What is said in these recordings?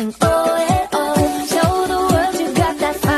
sing oh yeah oh. Show the world you got that fire.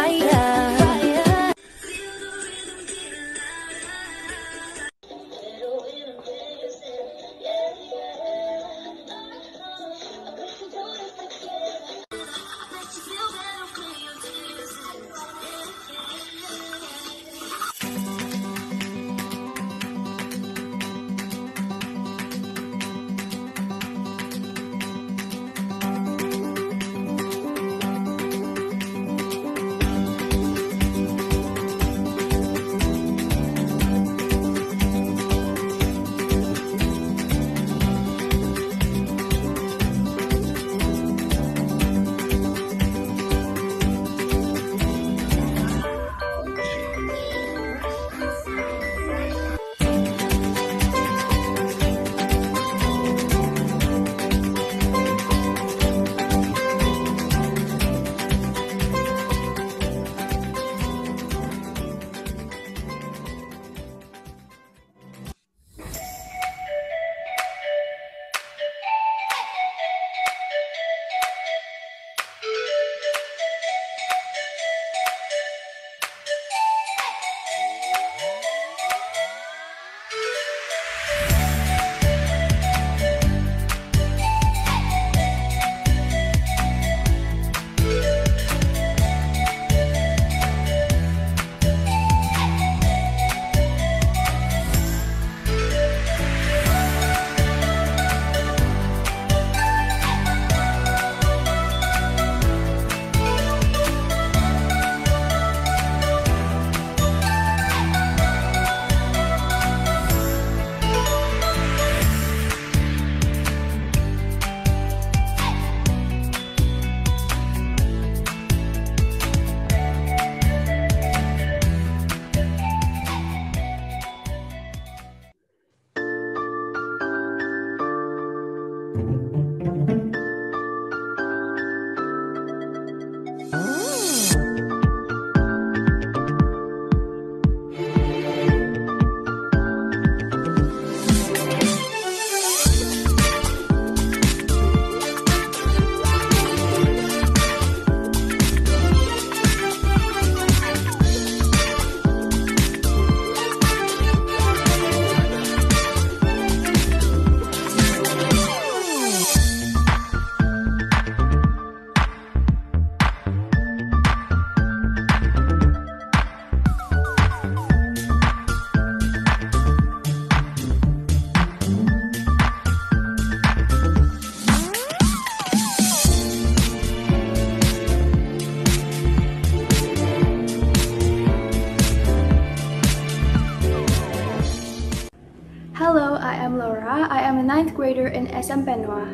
Hello, I am Laura. I am a 9th grader in SM Penwa.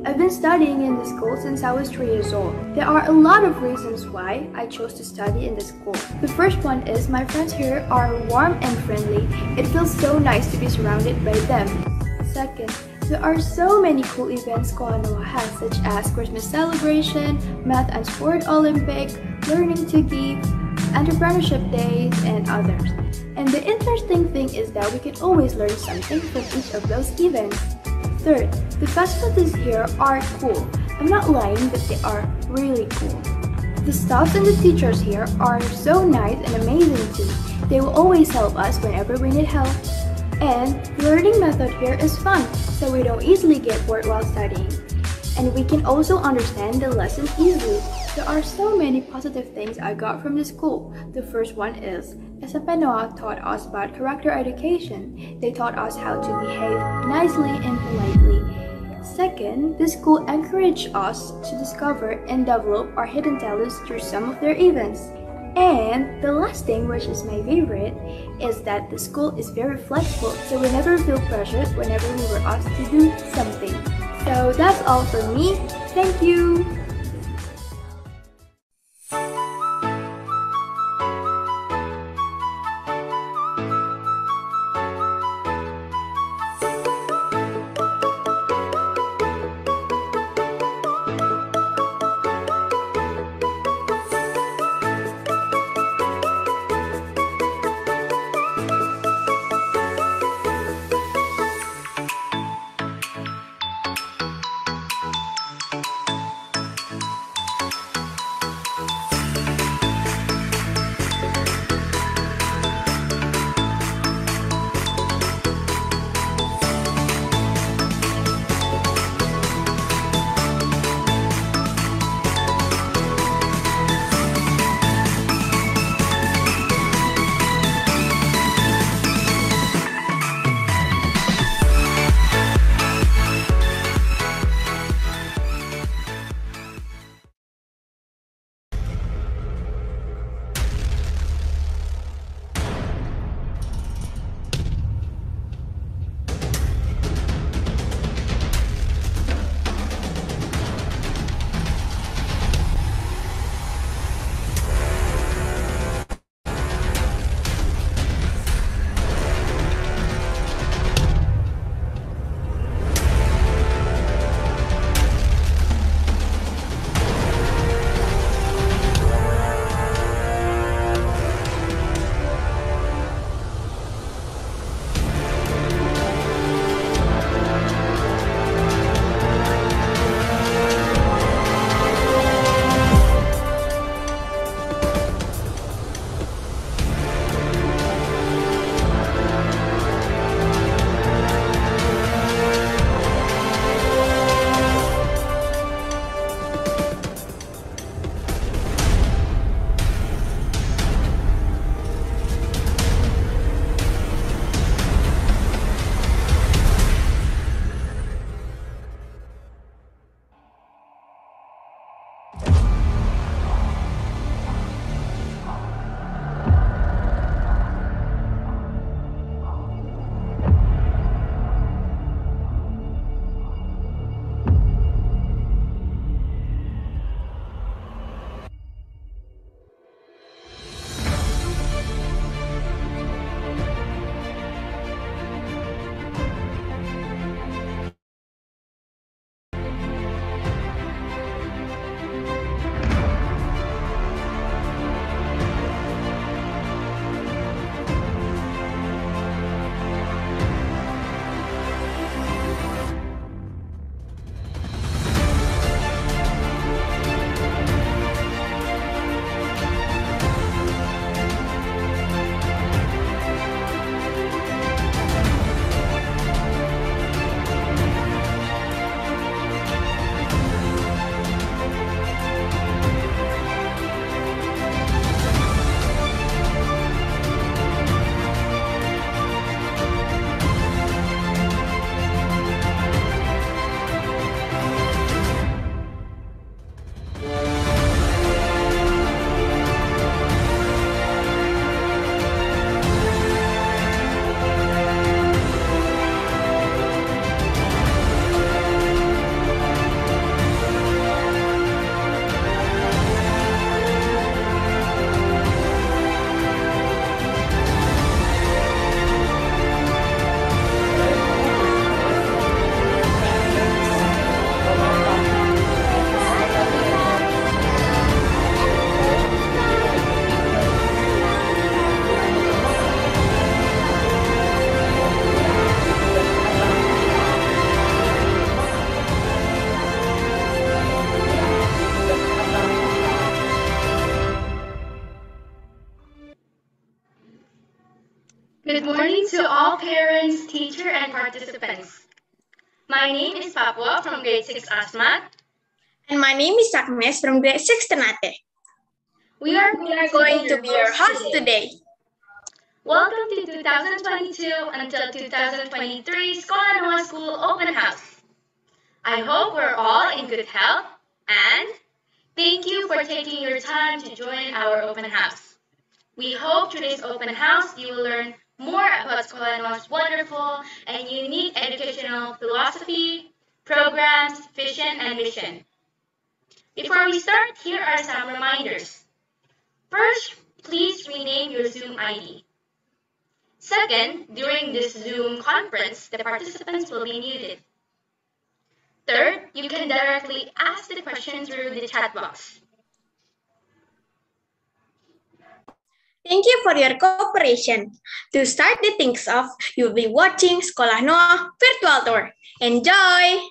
I've been studying in this school since I was 3 years old. There are a lot of reasons why I chose to study in this school. The first one is my friends here are warm and friendly. It feels so nice to be surrounded by them. Second, there are so many cool events Koanoha has, such as Christmas celebration, Math and Sport Olympic, Learning to Geek, Entrepreneurship Days, and others. And the interesting thing is that we can always learn something from each of those events. Third, the facilities here are cool. I'm not lying, but they are really cool. The staffs and the teachers here are so nice and amazing too. They will always help us whenever we need help. And the learning method here is fun, so we don't easily get bored while studying. And we can also understand the lesson easily. There are so many positive things I got from this school. The first one is SM Penwa taught us about character education. They taught us how to behave nicely and politely. Second, the school encouraged us to discover and develop our hidden talents through some of their events. And the last thing, which is my favorite, is that the school is very flexible, so we never feel pressured whenever we were asked to do something. So that's all for me. Thank you! Good morning to all parents, teachers, and participants. My name is Papua from grade 6 Asmat. And my name is Agnes from grade 6 Ternate. We are going to be your host today. Welcome to 2022 until 2023 Sekolah Noah School Open House. I hope we're all in good health and thank you for taking your time to join our open house. We hope today's open house you will learn more about Sekolah Noah's wonderful and unique educational philosophy, programs, vision, and mission. Before we start, here are some reminders. First, please rename your Zoom ID. Second, during this Zoom conference, the participants will be muted. Third, you can directly ask the question through the chat box. Thank you for your cooperation. To start the things off, you'll be watching Sekolah Noah Virtual Tour. Enjoy!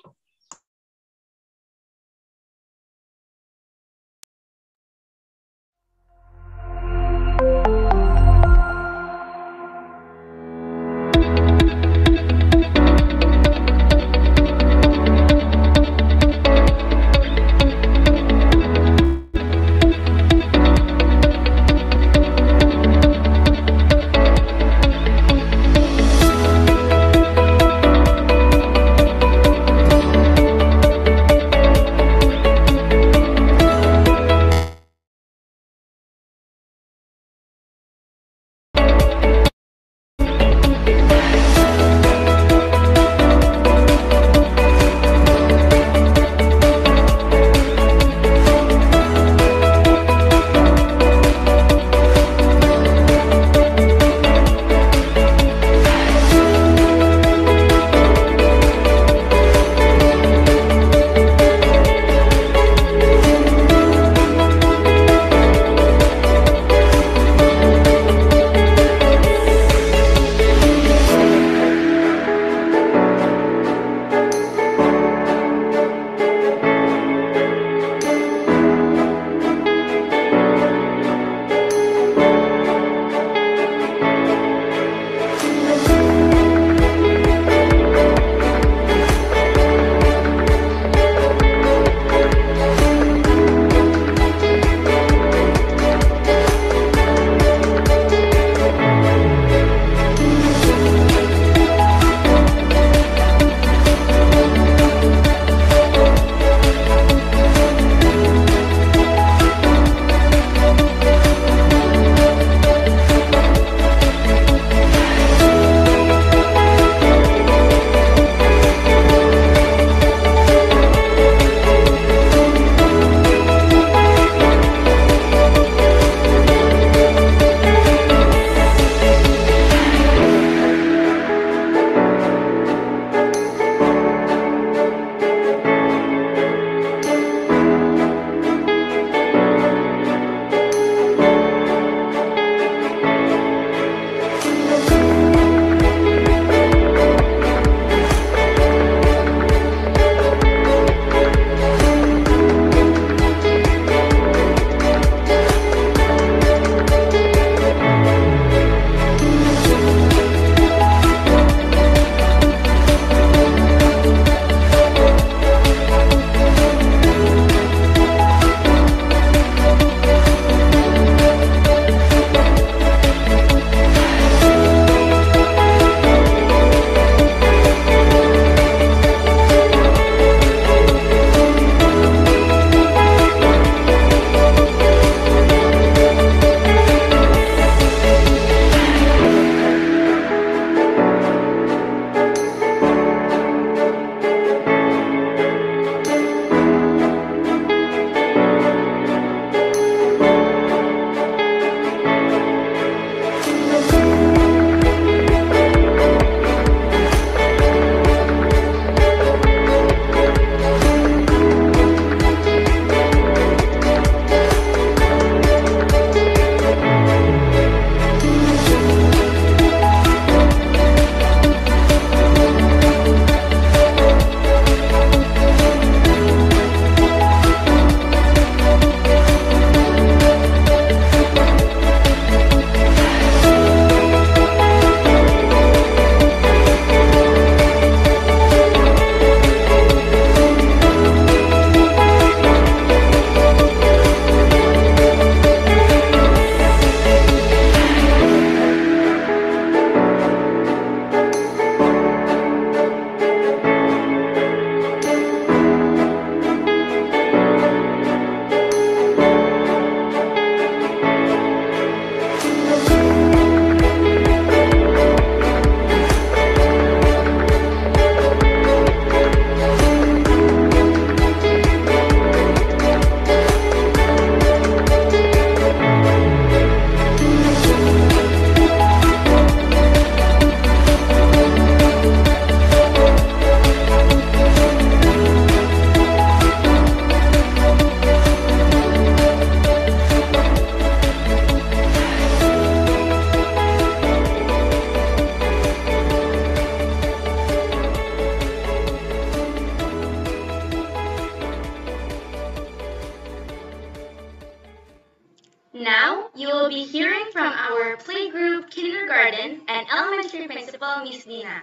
Elementary Principal, Miss Dina.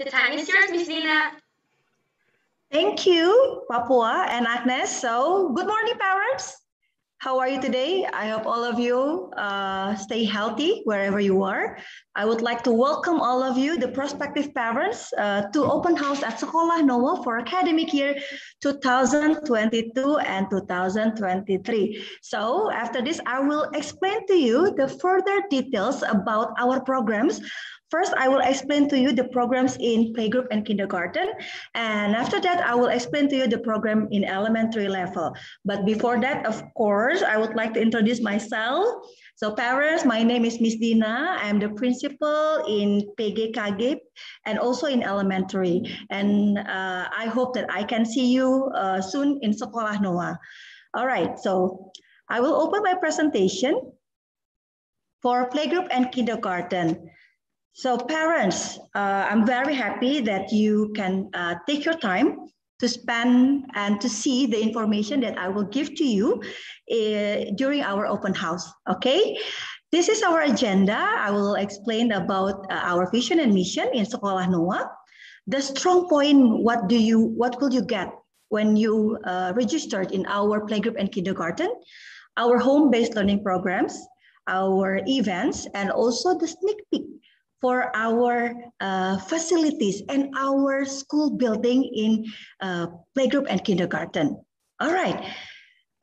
The time is yours, Miss Dina. Thank you, Papua and Agnes. So, good morning, parents. How are you today? I hope all of you stay healthy wherever you are. I would like to welcome all of you, the prospective parents, to open house at Sekolah Noah for academic year 2022 and 2023. So after this, I will explain to you the further details about our programs. First, I will explain to you the programs in playgroup and kindergarten. And after that, I will explain to you the program in elementary level. But before that, of course, I would like to introduce myself. So parents, my name is Miss Dina. I am the principal in PGKG and also in elementary. And I hope that I can see you soon in Sekolah Noah. All right, so I will open my presentation for playgroup and kindergarten. So parents, I'm very happy that you can take your time to spend and to see the information that I will give to you during our open house, okay? This is our agenda. I will explain about our vision and mission in Sekolah Noah. The strong point, what will you get when you registered in our playgroup and kindergarten, our home-based learning programs, our events, and also the sneak peek for our facilities and our school building in playgroup and kindergarten. Alright,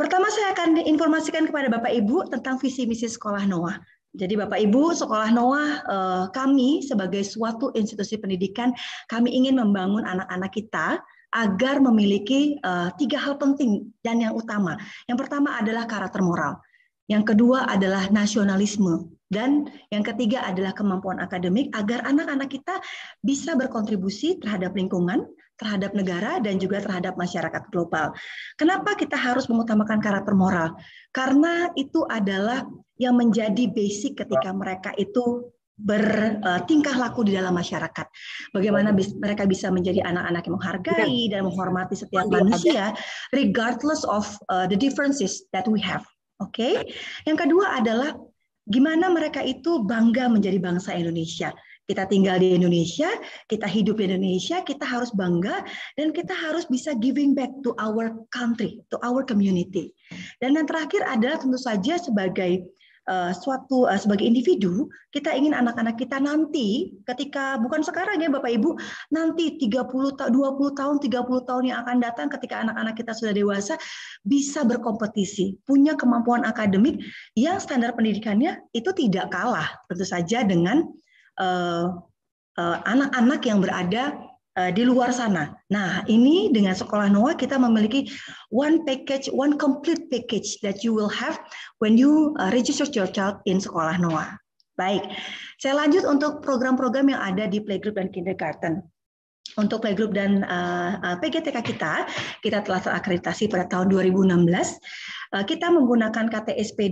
pertama saya akan informasikan kepada Bapak Ibu tentang visi misi Sekolah Noah. Jadi Bapak Ibu, Sekolah Noah, kami sebagai suatu institusi pendidikan, kami ingin membangun anak-anak kita agar memiliki 3 hal penting dan yang utama. Yang pertama adalah karakter moral. Yang kedua adalah nasionalisme. Dan yang ketiga adalah kemampuan akademik agar anak-anak kita bisa berkontribusi terhadap lingkungan, terhadap negara, dan juga terhadap masyarakat global. Kenapa kita harus mengutamakan karakter moral? Karena itu adalah yang menjadi basic ketika mereka itu bertingkah laku di dalam masyarakat. Bagaimana mereka bisa menjadi anak-anak yang menghargai dan menghormati setiap manusia, regardless of the differences that we have. Oke, yang kedua adalah gimana mereka itu bangga menjadi bangsa Indonesia. Kita tinggal di Indonesia, kita hidup di Indonesia, kita harus bangga dan kita harus bisa giving back to our country, to our community. Dan yang terakhir adalah tentu saja sebagai sebagai individu, kita ingin anak-anak kita nanti ketika bukan sekarang ya Bapak Ibu, nanti 20 tahun, 30 tahun yang akan datang ketika anak-anak kita sudah dewasa bisa berkompetisi, punya kemampuan akademik yang standar pendidikannya itu tidak kalah tentu saja dengan anak-anak yang berada di luar sana. Nah, ini dengan Sekolah Noah kita memiliki one complete package that you will have when you register your child in Sekolah Noah. Baik, saya lanjut untuk program-program yang ada di playgroup dan kindergarten. Untuk playgroup dan PGTK kita telah terakreditasi pada tahun 2016. Kita menggunakan KTSP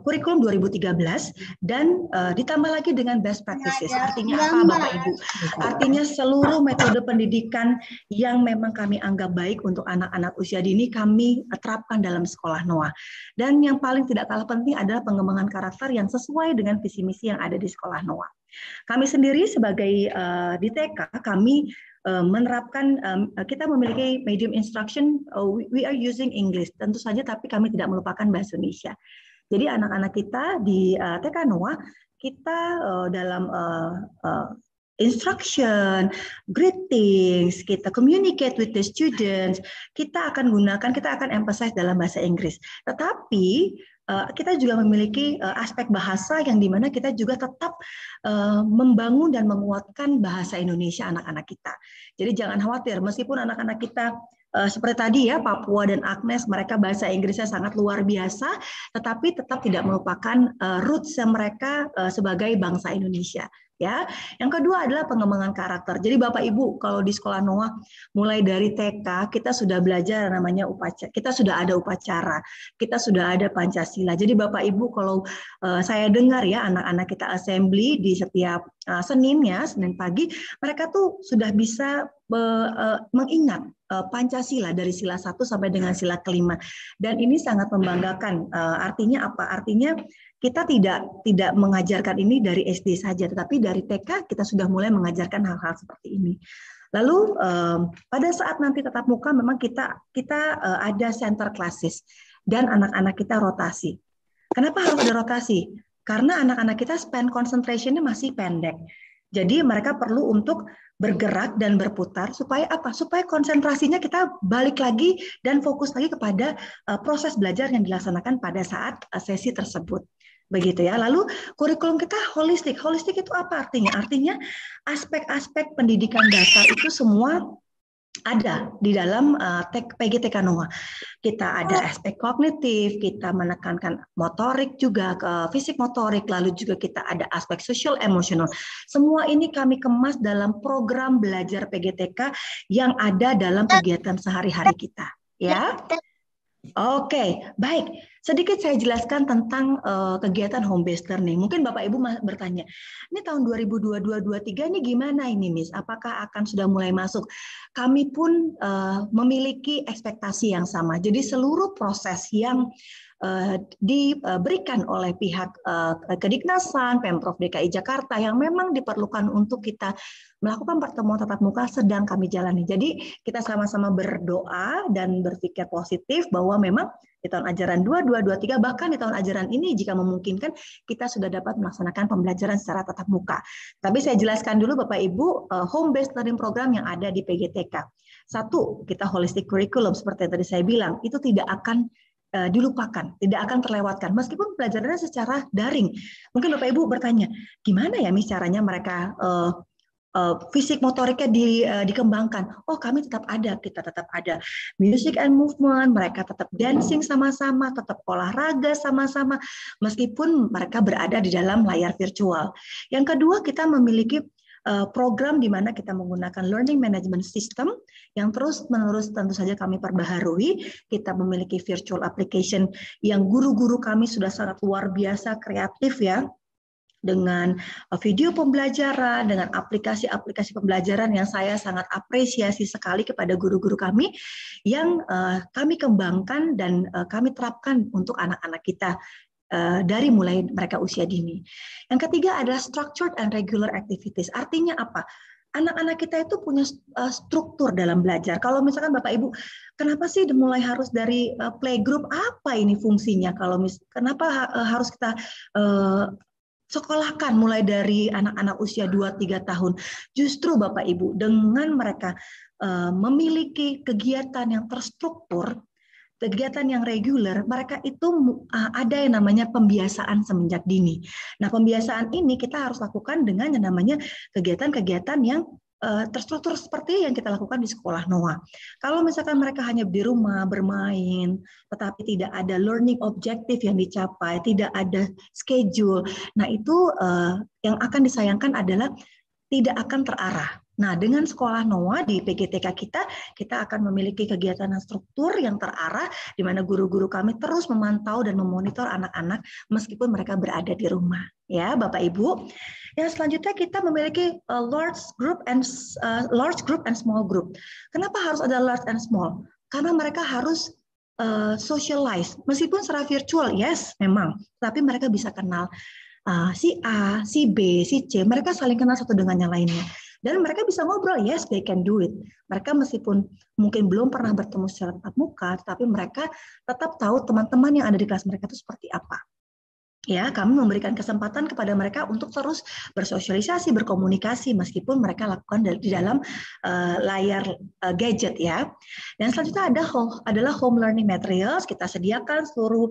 kurikulum 2013 dan ditambah lagi dengan best practices. Artinya apa Bapak Ibu? Artinya seluruh metode pendidikan yang memang kami anggap baik untuk anak-anak usia dini kami terapkan dalam Sekolah Noah. Dan yang paling tidak kalah penting adalah pengembangan karakter yang sesuai dengan visi misi yang ada di Sekolah Noah. Kami sendiri sebagai di TK kami menerapkan kita memiliki medium instruction, we are using English tentu saja, tapi kami tidak melupakan bahasa Indonesia. Jadi anak-anak kita di TK Noah kita dalam instruction, greetings, kita communicate with the students, kita akan emphasize dalam bahasa Inggris. Tetapi kita juga memiliki aspek bahasa yang dimana kita juga tetap membangun dan menguatkan bahasa Indonesia anak-anak kita. Jadi jangan khawatir, meskipun anak-anak kita seperti tadi ya Papua dan Agnes, mereka bahasa Inggrisnya sangat luar biasa, tetapi tetap tidak melupakan roots mereka sebagai bangsa Indonesia. Ya, yang kedua adalah pengembangan karakter. Jadi Bapak Ibu kalau di Sekolah Noah mulai dari TK kita sudah belajar namanya upacara. Kita sudah ada upacara, kita sudah ada Pancasila. Jadi Bapak Ibu kalau saya dengar ya anak-anak kita assembly di setiap Senin pagi, mereka tuh sudah bisa mengingat Pancasila dari sila 1 sampai dengan sila kelima. Dan ini sangat membanggakan. Artinya apa? Artinya kita tidak mengajarkan ini dari SD saja, tetapi dari TK kita sudah mulai mengajarkan hal-hal seperti ini. Lalu pada saat nanti tatap muka memang kita ada center classes dan anak-anak kita rotasi. Kenapa harus ada rotasi? Karena anak-anak kita span concentration-nya masih pendek. Jadi mereka perlu untuk bergerak dan berputar supaya apa? Supaya konsentrasinya kita balik lagi dan fokus lagi kepada proses belajar yang dilaksanakan pada saat sesi tersebut. Begitu ya. Lalu kurikulum kita holistik. Holistik itu apa artinya? Artinya aspek-aspek pendidikan dasar itu semua ada di dalam PGTK NOA. Kita ada aspek kognitif, kita menekankan motorik juga, ke fisik motorik, lalu juga kita ada aspek social emotional. Semua ini kami kemas dalam program belajar PGTK yang ada dalam kegiatan sehari-hari kita. Ya. Oke, baik. Sedikit saya jelaskan tentang kegiatan home based learning. Mungkin Bapak Ibu bertanya, ini tahun 2022-2023 ini gimana ini, Miss? Apakah akan sudah mulai masuk? Kami pun memiliki ekspektasi yang sama. Jadi seluruh proses yang diberikan oleh pihak Kediknasan, Pemprov DKI Jakarta yang memang diperlukan untuk kita melakukan pertemuan tatap muka sedang kami jalani. Jadi kita sama-sama berdoa dan berpikir positif bahwa memang di tahun ajaran 2223 bahkan di tahun ajaran ini jika memungkinkan kita sudah dapat melaksanakan pembelajaran secara tatap muka. Tapi saya jelaskan dulu Bapak Ibu home based learning program yang ada di PGTK. Satu, kita holistic curriculum seperti yang tadi saya bilang, itu tidak akan dilupakan, tidak akan terlewatkan meskipun pelajarannya secara daring. Mungkin Bapak Ibu bertanya, gimana ya Miss caranya mereka fisik motoriknya dikembangkan? Oh, kami tetap ada, kita tetap ada music and movement, mereka tetap dancing sama-sama, tetap olahraga sama-sama, meskipun mereka berada di dalam layar virtual. Yang kedua, kita memiliki program di mana kita menggunakan learning management system yang terus-menerus tentu saja kami perbaharui. Kita memiliki virtual application yang guru-guru kami sudah sangat luar biasa kreatif ya, dengan video pembelajaran, dengan aplikasi-aplikasi pembelajaran yang saya sangat apresiasi sekali kepada guru-guru kami yang kami kembangkan dan kami terapkan untuk anak-anak kita dari mulai mereka usia dini. Yang ketiga adalah structured and regular activities. Artinya apa? Anak-anak kita itu punya struktur dalam belajar. Kalau misalkan Bapak Ibu, kenapa sih mulai harus dari playgroup? Apa ini fungsinya? Kenapa harus kita sekolahkan mulai dari anak-anak usia 2-3 tahun? Justru Bapak Ibu, dengan mereka memiliki kegiatan yang terstruktur, kegiatan yang reguler, mereka itu ada yang namanya pembiasaan semenjak dini. Nah, pembiasaan ini kita harus lakukan dengan yang namanya kegiatan-kegiatan yang terstruktur seperti yang kita lakukan di sekolah NOA. Kalau misalkan mereka hanya di rumah bermain, tetapi tidak ada learning objektif yang dicapai, tidak ada schedule, nah itu yang akan disayangkan adalah tidak akan terarah. Nah, dengan sekolah NOA di PGTK kita akan memiliki kegiatan dan struktur yang terarah, di mana guru-guru kami terus memantau dan memonitor anak-anak meskipun mereka berada di rumah. Ya, Bapak Ibu. Yang selanjutnya kita memiliki large group and small group. Kenapa harus ada large and small? Karena mereka harus socialize, meskipun secara virtual, yes, memang, tapi mereka bisa kenal si A, si B, si C, mereka saling kenal satu dengan yang lainnya. Dan mereka bisa ngobrol, yes, they can do it. Mereka meskipun mungkin belum pernah bertemu secara tatap muka, tapi mereka tetap tahu teman-teman yang ada di kelas mereka itu seperti apa. Ya, kami memberikan kesempatan kepada mereka untuk terus bersosialisasi, berkomunikasi, meskipun mereka lakukan di dalam layar gadget ya. Dan selanjutnya adalah home learning materials. Kita sediakan seluruh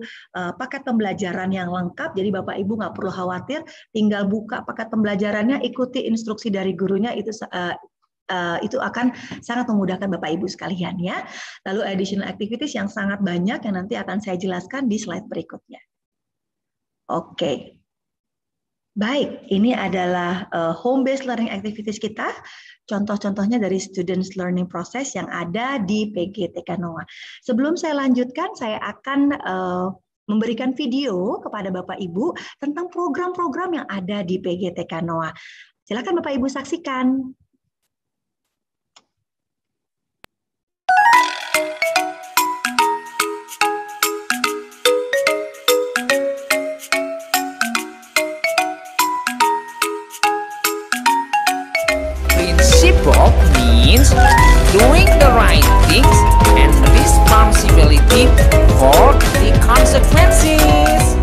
paket pembelajaran yang lengkap, jadi Bapak Ibu nggak perlu khawatir, tinggal buka paket pembelajarannya, ikuti instruksi dari gurunya, itu akan sangat memudahkan Bapak Ibu sekalian ya. Lalu additional activities yang sangat banyak yang nanti akan saya jelaskan di slide berikutnya. Oke, baik, ini adalah home-based learning activities kita. Contoh-contohnya dari students learning process yang ada di PGTK NOA. Sebelum saya lanjutkan, saya akan memberikan video kepada Bapak Ibu tentang program-program yang ada di PGTK NOA. Silakan Bapak Ibu saksikan. Both means doing the right things and responsibility for the consequences.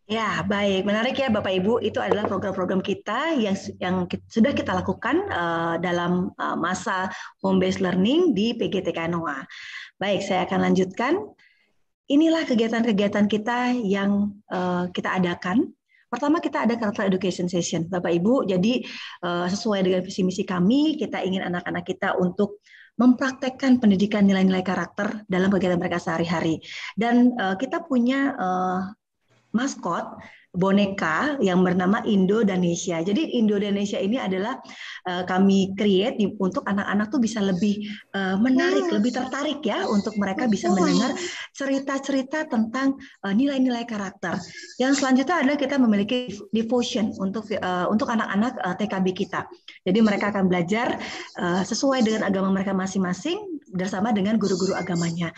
Ya, baik. Menarik ya Bapak Ibu. Itu adalah program-program kita yang sudah kita lakukan dalam masa home-based learning di PGTK NOA. Baik, saya akan lanjutkan. Inilah kegiatan-kegiatan kita yang kita adakan. Pertama kita ada karakter education session, Bapak Ibu. Jadi sesuai dengan visi misi kami, kita ingin anak-anak kita untuk mempraktekkan pendidikan nilai-nilai karakter dalam kegiatan mereka sehari-hari. Dan kita punya maskot boneka yang bernama Indonesia. Jadi Indonesia ini adalah kami create untuk anak-anak tuh bisa lebih menarik, lebih tertarik ya untuk mereka bisa mendengar cerita-cerita tentang nilai-nilai karakter. Yang selanjutnya adalah kita memiliki devotion untuk anak-anak TKB kita. Jadi mereka akan belajar sesuai dengan agama mereka masing-masing bersama dengan guru-guru agamanya.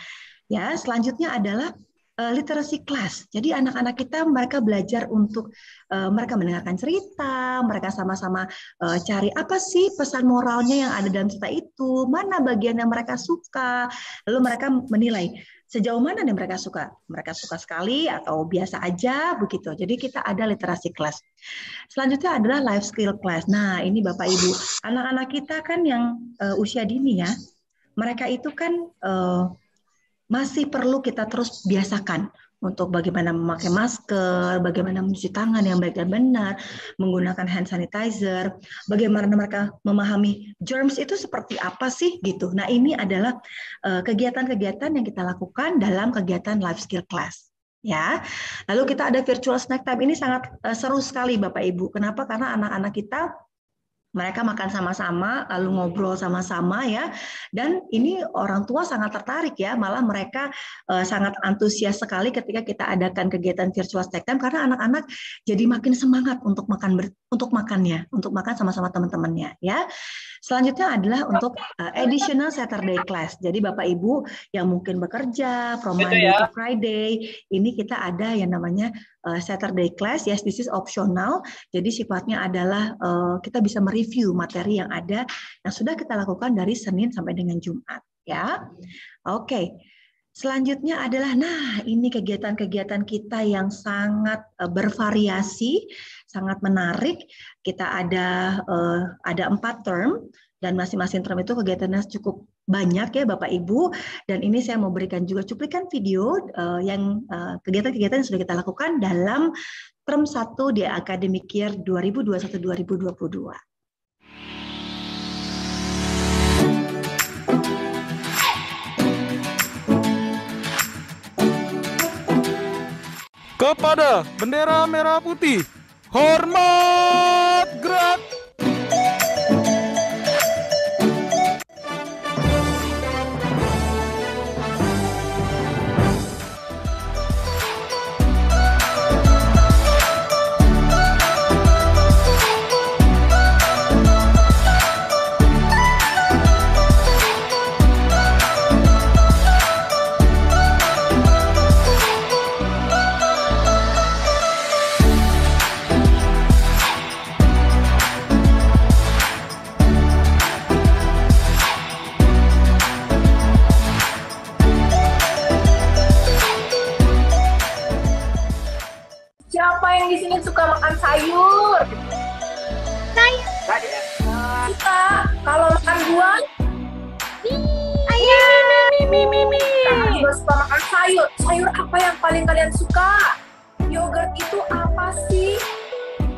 Ya, selanjutnya adalah literacy class. Jadi anak-anak kita mereka belajar untuk mereka mendengarkan cerita, mereka sama-sama cari apa sih pesan moralnya yang ada dalam cerita itu, mana bagian yang mereka suka, lalu mereka menilai sejauh mana nih mereka suka. Mereka suka sekali atau biasa aja begitu. Jadi kita ada literasi class. Selanjutnya adalah life skill class. Nah, ini Bapak Ibu, anak-anak kita kan yang usia dini ya, mereka itu kan masih perlu kita terus biasakan untuk bagaimana memakai masker, bagaimana mencuci tangan yang baik dan benar, menggunakan hand sanitizer, bagaimana mereka memahami germs itu seperti apa sih gitu. Nah, ini adalah kegiatan-kegiatan yang kita lakukan dalam kegiatan life skill class. Ya, lalu kita ada virtual snack time. Ini sangat seru sekali Bapak Ibu. Kenapa? Karena anak-anak kita mereka makan sama-sama, lalu ngobrol sama-sama ya. Dan ini orang tua sangat tertarik ya, malah mereka sangat antusias sekali ketika kita adakan kegiatan virtual snack time karena anak-anak jadi makin semangat untuk makan untuk makan sama-sama teman-temannya ya. Selanjutnya adalah untuk additional Saturday class. Jadi Bapak Ibu yang mungkin bekerja from Monday to Friday, ini kita ada yang namanya Saturday class. Yes, this is optional. Jadi sifatnya adalah kita bisa mereview materi yang ada yang sudah kita lakukan dari Senin sampai dengan Jumat ya. Oke. Selanjutnya adalah ini kegiatan-kegiatan kita yang sangat bervariasi, sangat menarik. Kita ada 4 term dan masing-masing term itu kegiatannya cukup banyak ya Bapak Ibu. Dan ini saya mau berikan juga cuplikan video yang kegiatan-kegiatan yang sudah kita lakukan dalam term 1 di academic year 2021-2022. Kepada bendera merah putih, hormat gerak. makan sayur. Suka kalau makan buah. Kakak juga suka makan sayur. Sayur apa yang paling kalian suka? Yogurt itu apa sih?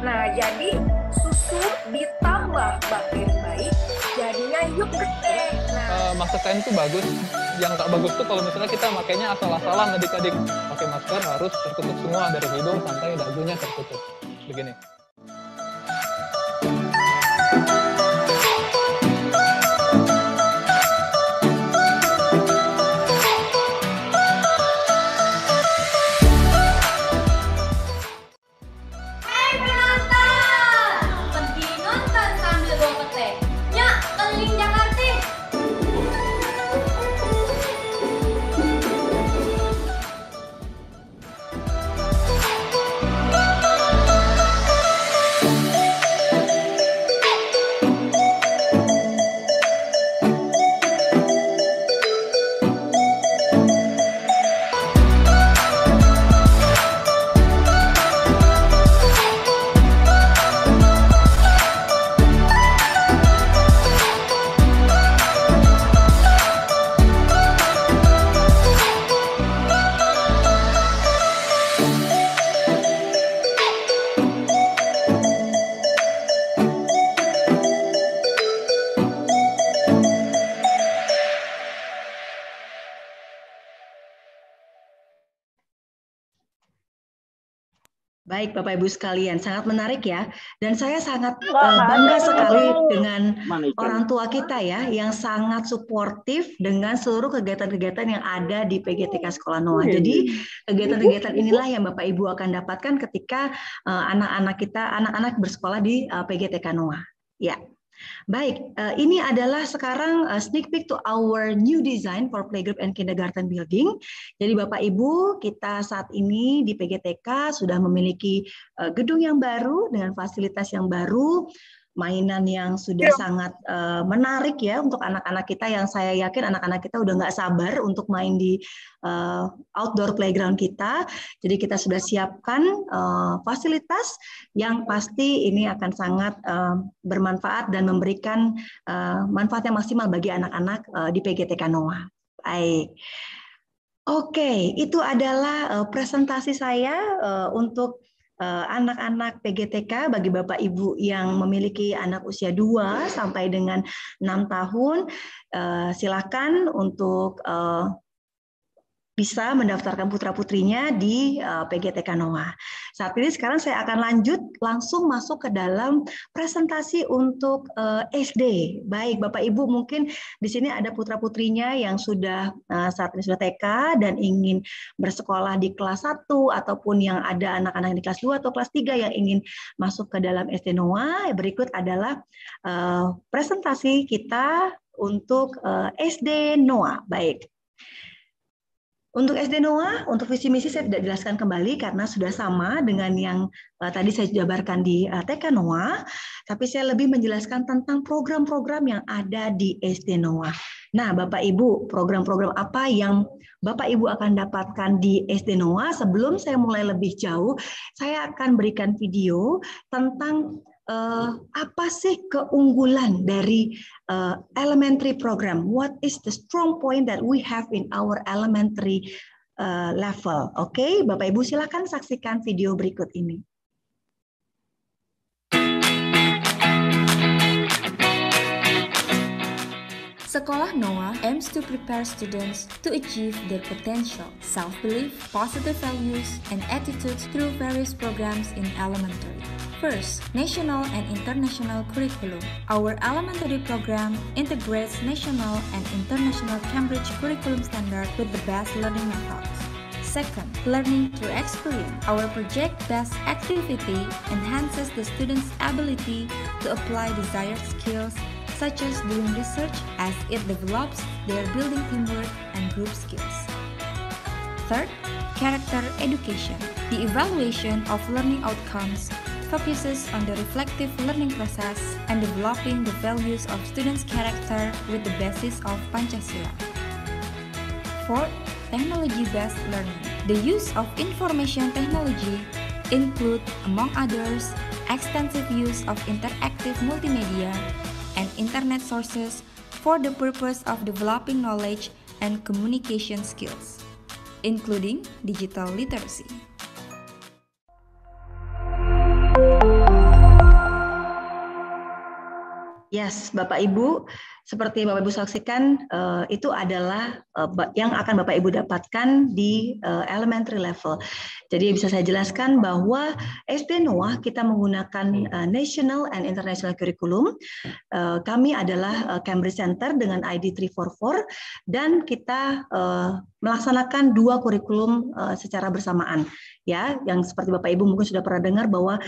Nah, jadi susu ditambah bakteri baik, jadinya yogurt deh. Nah, masker kain itu bagus. Yang tak bagus tuh kalau misalnya kita makainya asal-asalan adik-adik. Pakai masker harus tertutup semua dari hidung sampai dagunya tertutup. Begini. Baik, Bapak Ibu sekalian, sangat menarik ya. Dan saya sangat bangga sekali dengan orang tua kita ya, yang sangat suportif dengan seluruh kegiatan-kegiatan yang ada di PGTK Sekolah Noah. Jadi kegiatan-kegiatan inilah yang Bapak Ibu akan dapatkan ketika anak-anak bersekolah di PGTK Noah. Ya. Baik, ini adalah sekarang sneak peek to our new design for playgroup and kindergarten building. Jadi Bapak Ibu, kita saat ini di PGTK sudah memiliki gedung yang baru dengan fasilitas yang baru, mainan yang sudah sangat menarik ya untuk anak-anak kita, yang saya yakin anak-anak kita udah nggak sabar untuk main di outdoor playground kita. Jadi kita sudah siapkan fasilitas yang pasti ini akan sangat bermanfaat dan memberikan manfaat yang maksimal bagi anak-anak di PGTK Noah. Baik. Oke, itu adalah presentasi saya untuk anak-anak PGTK bagi Bapak Ibu yang memiliki anak usia 2 sampai dengan 6 tahun. Silakan untuk bisa mendaftarkan putra-putrinya di PGTK Noah. Saat ini sekarang saya akan lanjut langsung masuk ke dalam presentasi untuk SD. Baik, Bapak Ibu, mungkin di sini ada putra-putrinya yang sudah saat ini sudah TK dan ingin bersekolah di kelas 1 ataupun yang ada anak-anak di kelas 2 atau kelas 3 yang ingin masuk ke dalam SD Noah. Berikut adalah presentasi kita untuk SD Noah. Baik. Untuk SD Noah, untuk visi misi saya tidak jelaskan kembali karena sudah sama dengan yang tadi saya jabarkan di TK Noah, tapi saya lebih menjelaskan tentang program-program yang ada di SD Noah. Nah, Bapak Ibu, program-program apa yang Bapak Ibu akan dapatkan di SD Noah? Sebelum saya mulai lebih jauh, saya akan berikan video tentang apa sih keunggulan dari elementary program? What is the strong point that we have in our elementary level? Oke, Bapak Ibu silakan saksikan video berikut ini. Sekolah Noah aims to prepare students to achieve their potential, self-belief, positive values, and attitudes through various programs in elementary. First, national and international curriculum. Our elementary program integrates national and international Cambridge curriculum standard with the best learning methods. Second, learning through experience. Our project-based activity enhances the students' ability to apply desired skills such as doing research, as it develops their building teamwork and group skills. Third, character education. The evaluation of learning outcomes focuses on the reflective learning process and developing the values of students' character with the basis of Pancasila. Fourth, technology-based learning. The use of information technology include, among others, extensive use of interactive multimedia and internet sources for the purpose of developing knowledge and communication skills, including digital literacy. Yes, Bapak Ibu, seperti Bapak Ibu saksikan, itu adalah yang akan Bapak Ibu dapatkan di elementary level. Jadi bisa saya jelaskan bahwa SD Noah kita menggunakan National and International Curriculum. Kami adalah Cambridge Center dengan ID 344 dan kita melaksanakan 2 kurikulum secara bersamaan. Ya, yang seperti Bapak Ibu mungkin sudah pernah dengar bahwa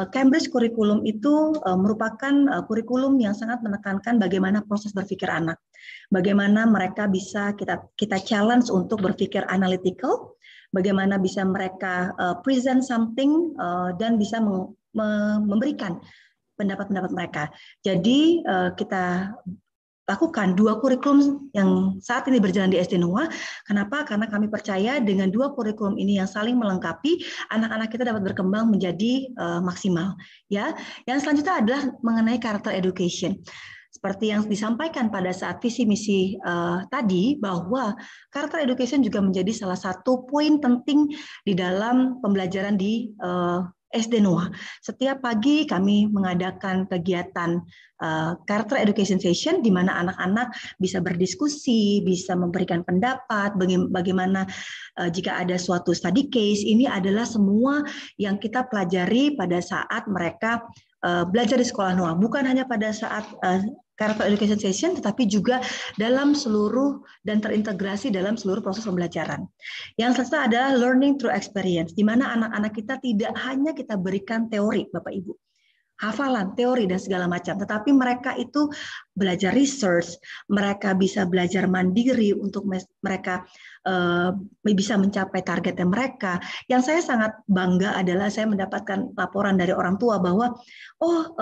Cambridge Curriculum itu merupakan kurikulum yang sangat menekankan bagaimana proses berpikir anak, bagaimana mereka bisa kita challenge untuk berpikir analytical, bagaimana bisa mereka present something dan bisa memberikan pendapat-pendapat mereka. Jadi kita lakukan 2 kurikulum yang saat ini berjalan di SD Noah. Kenapa? Karena kami percaya dengan 2 kurikulum ini yang saling melengkapi, anak-anak kita dapat berkembang menjadi maksimal. Ya, yang selanjutnya adalah mengenai character education. Seperti yang disampaikan pada saat visi misi tadi, bahwa character education juga menjadi salah satu poin penting di dalam pembelajaran di SD Noah. Setiap pagi kami mengadakan kegiatan character education session di mana anak-anak bisa berdiskusi, bisa memberikan pendapat, bagaimana jika ada suatu study case. Ini adalah semua yang kita pelajari pada saat mereka belajar di sekolah Noah, bukan hanya pada saat character education session, tetapi juga dalam seluruh dan terintegrasi dalam seluruh proses pembelajaran. Yang selanjutnya adalah learning through experience, di mana anak-anak kita tidak hanya kita berikan teori, Bapak Ibu, hafalan, teori, dan segala macam, tetapi mereka itu belajar research, mereka bisa belajar mandiri untuk mereka bisa mencapai targetnya mereka. Yang saya sangat bangga adalah saya mendapatkan laporan dari orang tua bahwa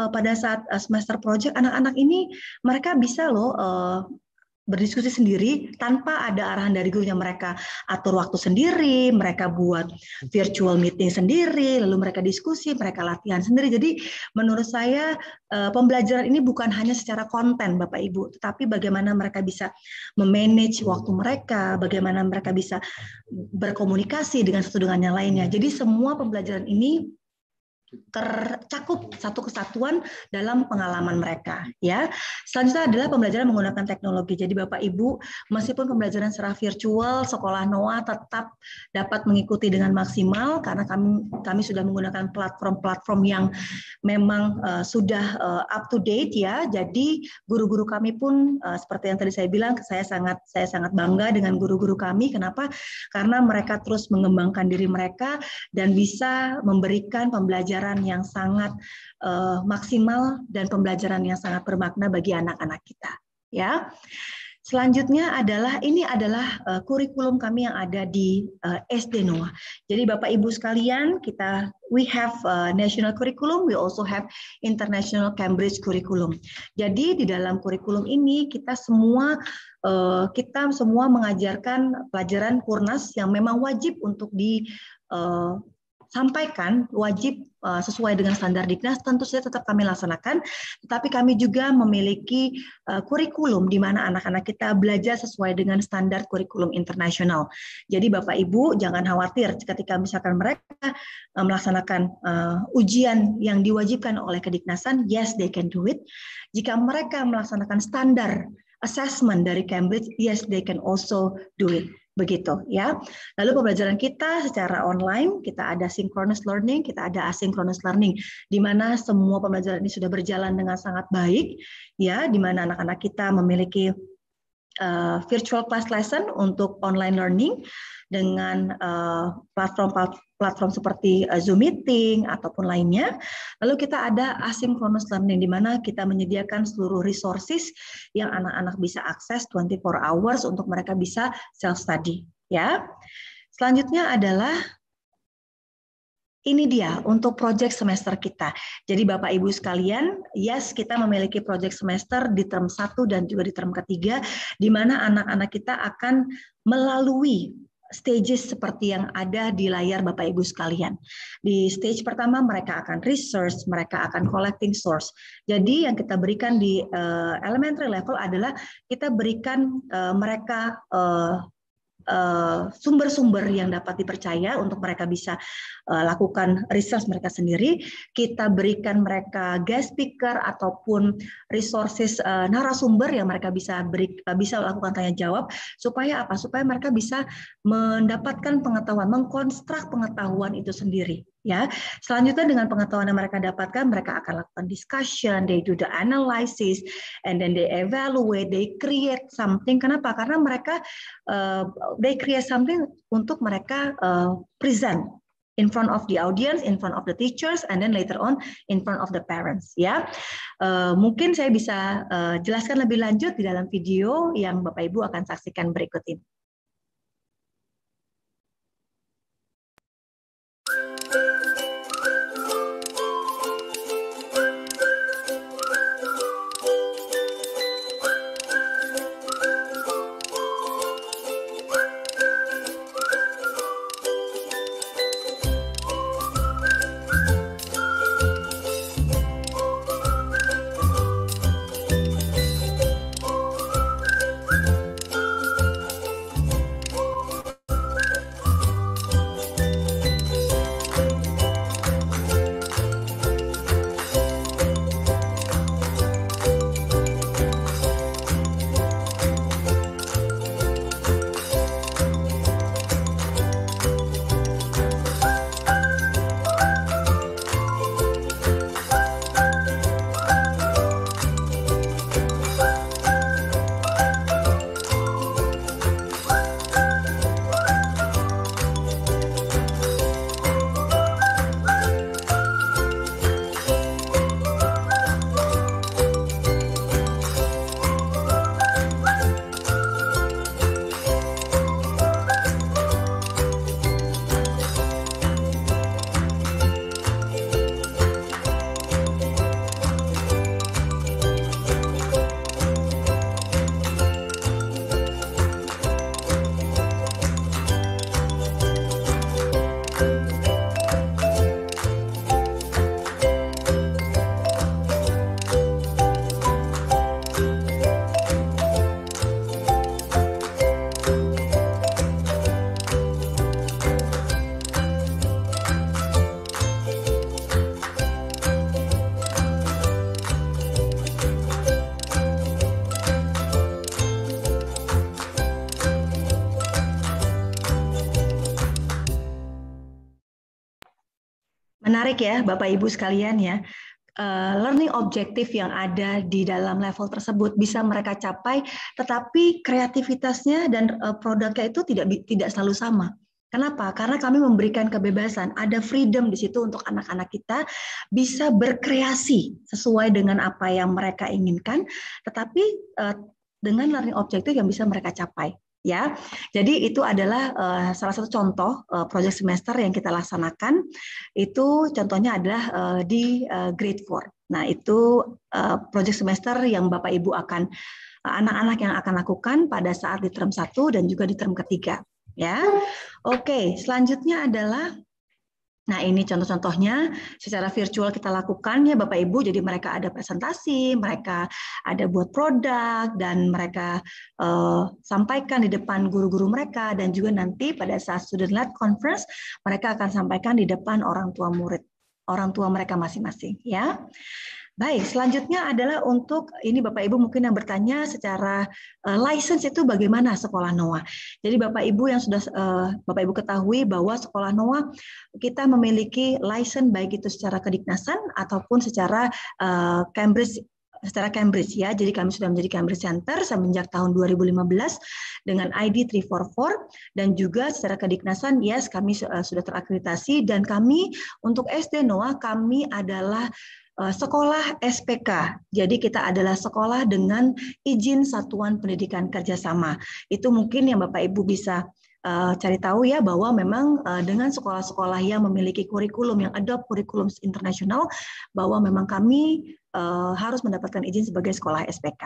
pada saat semester project anak-anak ini mereka bisa loh berdiskusi sendiri tanpa ada arahan dari gurunya. Mereka atur waktu sendiri, mereka buat virtual meeting sendiri, lalu mereka diskusi, mereka latihan sendiri. Jadi menurut saya pembelajaran ini bukan hanya secara konten Bapak Ibu, tetapi bagaimana mereka bisa memanage waktu mereka, bagaimana mereka bisa berkomunikasi dengan satu dengan yang lainnya. Jadi semua pembelajaran ini tercakup satu kesatuan dalam pengalaman mereka. Ya, selanjutnya adalah pembelajaran menggunakan teknologi. Jadi Bapak Ibu, meskipun pembelajaran secara virtual, sekolah Noah tetap dapat mengikuti dengan maksimal karena kami sudah menggunakan platform-platform yang memang sudah up to date ya. Jadi guru-guru kami pun seperti yang tadi saya bilang, saya sangat bangga dengan guru-guru kami. Kenapa? Karena mereka terus mengembangkan diri mereka dan bisa memberikan pembelajaran yang sangat maksimal dan pembelajaran yang sangat bermakna bagi anak-anak kita. Ya, selanjutnya ini adalah kurikulum kami yang ada di SD Noah. Jadi Bapak Ibu sekalian, we have national curriculum, we also have international Cambridge curriculum. Jadi di dalam kurikulum ini kita semua mengajarkan pelajaran Kurnas yang memang wajib untuk sampaikan, wajib sesuai dengan standar Diknas, tentu saja tetap kami laksanakan, tetapi kami juga memiliki kurikulum di mana anak-anak kita belajar sesuai dengan standar kurikulum internasional. Jadi Bapak Ibu jangan khawatir ketika misalkan mereka melaksanakan ujian yang diwajibkan oleh Kediknasan, yes they can do it. Jika mereka melaksanakan standar assessment dari Cambridge, yes they can also do it. Begitu ya. Lalu pembelajaran kita secara online, kita ada synchronous learning, kita ada asynchronous learning, di mana semua pembelajaran ini sudah berjalan dengan sangat baik, ya, di mana anak-anak kita memiliki virtual class lesson untuk online learning dengan platform seperti Zoom Meeting ataupun lainnya. Lalu kita ada asynchronous learning di mana kita menyediakan seluruh resources yang anak-anak bisa akses 24 hours untuk mereka bisa self study, ya. Selanjutnya adalah ini dia untuk project semester kita. Jadi Bapak Ibu sekalian, yes kita memiliki project semester di term 1 dan juga di term ketiga, di mana anak-anak kita akan melalui stages seperti yang ada di layar Bapak Ibu sekalian. Di stage pertama mereka akan research, mereka akan collecting source. Jadi yang kita berikan di elementary level adalah kita berikan mereka sumber-sumber yang dapat dipercaya untuk mereka bisa lakukan research mereka sendiri. Kita berikan mereka guest speaker ataupun resources narasumber yang mereka bisa lakukan tanya jawab supaya apa? Supaya mereka bisa mendapatkan pengetahuan, mengkonstruk pengetahuan itu sendiri. Ya, selanjutnya dengan pengetahuan yang mereka dapatkan, mereka akan lakukan discussion, they do the analysis, and then they evaluate, they create something. Kenapa? Karena mereka they create something untuk mereka present in front of the audience, in front of the teachers, and then later on in front of the parents. Ya, mungkin saya bisa jelaskan lebih lanjut di dalam video yang Bapak Ibu akan saksikan berikut ini. Menarik ya Bapak Ibu sekalian ya. Learning objektif yang ada di dalam level tersebut bisa mereka capai, tetapi kreativitasnya dan produknya itu tidak selalu sama. Kenapa? Karena kami memberikan kebebasan, ada freedom di situ untuk anak-anak kita bisa berkreasi sesuai dengan apa yang mereka inginkan, tetapi dengan learning objektif yang bisa mereka capai. Ya, jadi itu adalah salah satu contoh project semester yang kita laksanakan. Itu contohnya adalah di grade 4. Nah, itu project semester yang Bapak Ibu akan anak-anak yang akan lakukan pada saat di term 1 dan juga di term ketiga. Ya, oke. Selanjutnya adalah, nah ini contoh-contohnya secara virtual kita lakukan ya Bapak Ibu. Jadi mereka ada presentasi, mereka ada buat produk, dan mereka sampaikan di depan guru-guru mereka, dan juga nanti pada saat student-led conference mereka akan sampaikan di depan orang tua murid, orang tua mereka masing-masing ya. Baik, selanjutnya adalah untuk ini Bapak Ibu mungkin yang bertanya secara license itu bagaimana sekolah Noah. Jadi Bapak Ibu yang sudah Bapak Ibu ketahui bahwa sekolah Noah kita memiliki license baik itu secara kediknasan ataupun secara Cambridge ya. Jadi kami sudah menjadi Cambridge Center semenjak tahun 2015 dengan ID 344, dan juga secara kediknasan yes kami sudah terakreditasi, dan kami untuk SD Noah kami adalah sekolah SPK. Jadi kita adalah sekolah dengan izin Satuan Pendidikan Kerjasama. Itu mungkin yang Bapak Ibu bisa cari tahu ya, bahwa memang dengan sekolah-sekolah yang memiliki kurikulum yang adopt kurikulum internasional, bahwa memang kami harus mendapatkan izin sebagai sekolah SPK.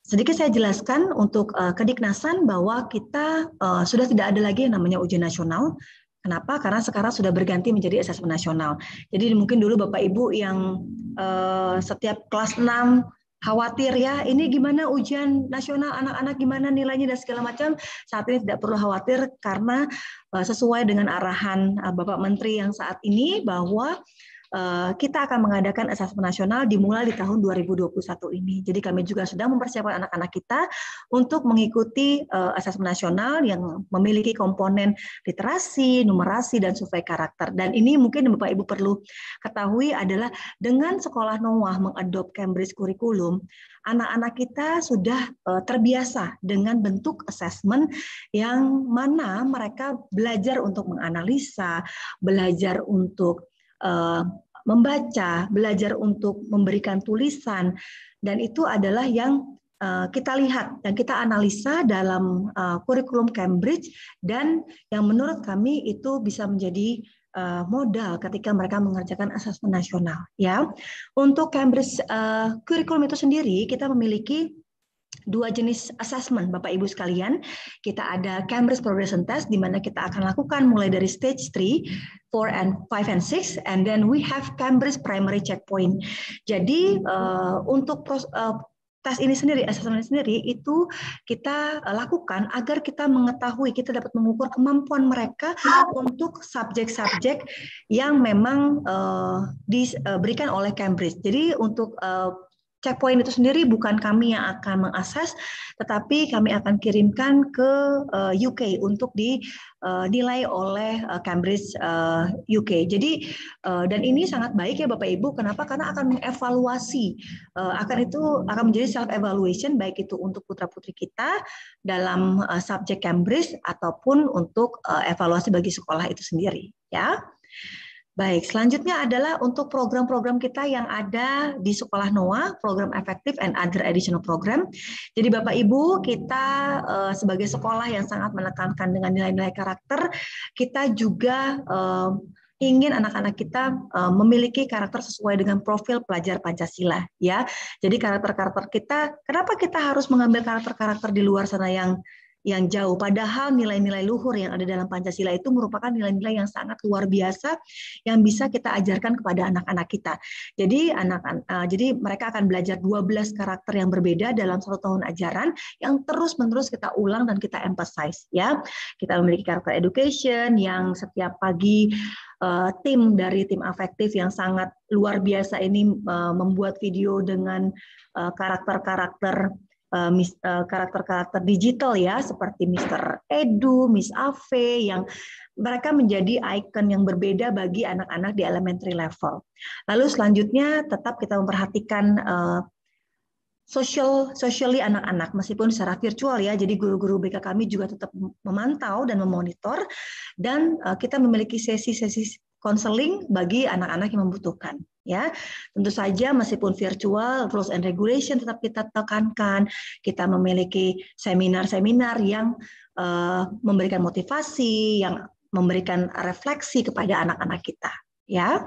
Sedikit saya jelaskan untuk kediknasan bahwa kita sudah tidak ada lagi yang namanya ujian nasional. Kenapa? Karena sekarang sudah berganti menjadi asesmen nasional. Jadi mungkin dulu Bapak Ibu yang setiap kelas 6 khawatir ya, ini gimana ujian nasional, anak-anak gimana nilainya dan segala macam. Saat ini tidak perlu khawatir karena sesuai dengan arahan Bapak Menteri yang saat ini bahwa kita akan mengadakan asesmen nasional dimulai di tahun 2021 ini. Jadi kami juga sedang mempersiapkan anak-anak kita untuk mengikuti asesmen nasional yang memiliki komponen literasi, numerasi, dan survei karakter. Dan ini mungkin Bapak Ibu perlu ketahui adalah dengan Sekolah Noah mengadop Cambridge Curriculum, anak-anak kita sudah terbiasa dengan bentuk asesmen yang mana mereka belajar untuk menganalisa, belajar untuk membaca, belajar untuk memberikan tulisan, dan itu adalah yang kita lihat dan kita analisa dalam kurikulum Cambridge, dan yang menurut kami itu bisa menjadi modal ketika mereka mengerjakan asesmen nasional. Ya, untuk Cambridge kurikulum itu sendiri kita memiliki dua jenis assessment, Bapak Ibu sekalian. Kita ada Cambridge Progression Test, di mana kita akan lakukan mulai dari stage 3, 4, and 5, and 6, and then we have Cambridge Primary Checkpoint. Jadi untuk tes ini sendiri, assessment ini sendiri, itu kita lakukan agar kita mengetahui, kita dapat mengukur kemampuan mereka untuk subjek-subjek yang memang diberikan oleh Cambridge. Jadi untuk checkpoint itu sendiri bukan kami yang akan mengakses, tetapi kami akan kirimkan ke UK untuk dinilai oleh Cambridge UK. Jadi dan ini sangat baik ya Bapak Ibu. Kenapa? Karena akan mengevaluasi, akan menjadi self evaluation baik itu untuk putra-putri kita dalam subjek Cambridge ataupun untuk evaluasi bagi sekolah itu sendiri. Ya. Baik, selanjutnya adalah untuk program-program kita yang ada di Sekolah Noah, program efektif and other additional program. Jadi Bapak Ibu, kita sebagai sekolah yang sangat menekankan dengan nilai-nilai karakter, kita juga ingin anak-anak kita memiliki karakter sesuai dengan profil pelajar Pancasila, ya. Jadi karakter-karakter kita, kenapa kita harus mengambil karakter-karakter di luar sana yang jauh, padahal nilai-nilai luhur yang ada dalam Pancasila itu merupakan nilai-nilai yang sangat luar biasa yang bisa kita ajarkan kepada anak-anak kita. Jadi jadi mereka akan belajar 12 karakter yang berbeda dalam 1 tahun ajaran yang terus-menerus kita ulang dan kita emphasize, ya. Kita memiliki karakter education yang setiap pagi tim dari tim afektif yang sangat luar biasa ini membuat video dengan karakter-karakter digital ya, seperti Mr. Edu, Miss Ave, yang mereka menjadi ikon yang berbeda bagi anak-anak di elementary level. Lalu selanjutnya tetap kita memperhatikan socially anak-anak meskipun secara virtual ya. Jadi guru-guru BK kami juga tetap memantau dan memonitor, dan kita memiliki sesi-sesi konseling bagi anak-anak yang membutuhkan. Ya, tentu saja meskipun virtual, rules and regulation tetap kita tekankan. Kita memiliki seminar-seminar yang memberikan motivasi, yang memberikan refleksi kepada anak-anak kita. Ya,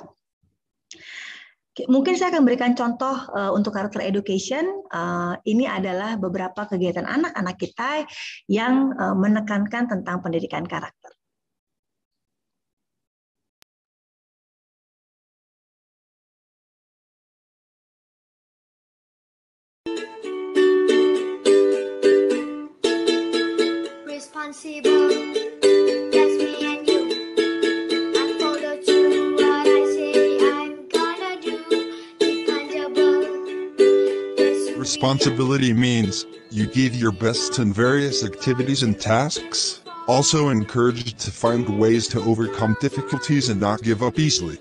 mungkin saya akan berikan contoh untuk karakter education. Ini adalah beberapa kegiatan anak-anak kita yang menekankan tentang pendidikan karakter. Responsible, that's me and you. I follow through what I say I'm gonna do. Dependable. Responsibility means you give your best in various activities and tasks, also encouraged to find ways to overcome difficulties and not give up easily.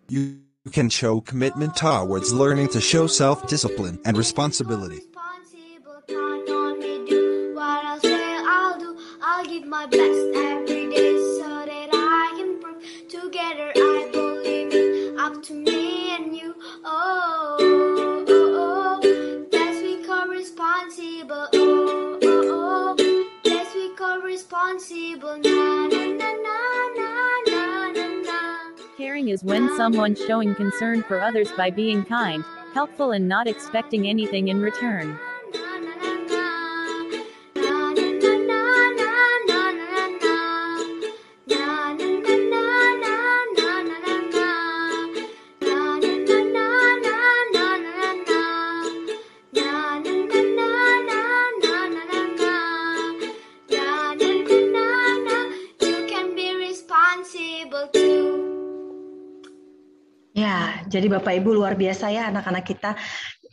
You can show commitment towards learning to show self-discipline and responsibility. What I'll say, I'll do. I'll give my best every day so that I can prove together I believe it. Up to me and you. Oh, oh, oh. That's we responsible. Na na na na na na na na. Caring is when someone showing concern for others by being kind, helpful and not expecting anything in return. Ya, jadi Bapak Ibu luar biasa ya anak-anak kita.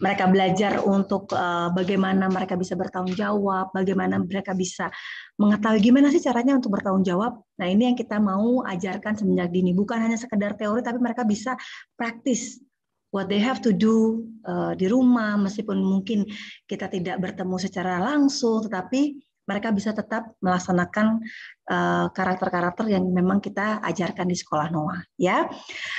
Mereka belajar untuk bagaimana mereka bisa bertanggung jawab, bagaimana mereka bisa mengetahui gimana sih caranya untuk bertanggung jawab. Nah, ini yang kita mau ajarkan semenjak dini. Bukan hanya sekedar teori, tapi mereka bisa praktis what they have to do di rumah, meskipun mungkin kita tidak bertemu secara langsung, tetapi mereka bisa tetap melaksanakan karakter-karakter yang memang kita ajarkan di sekolah Noah. Ya,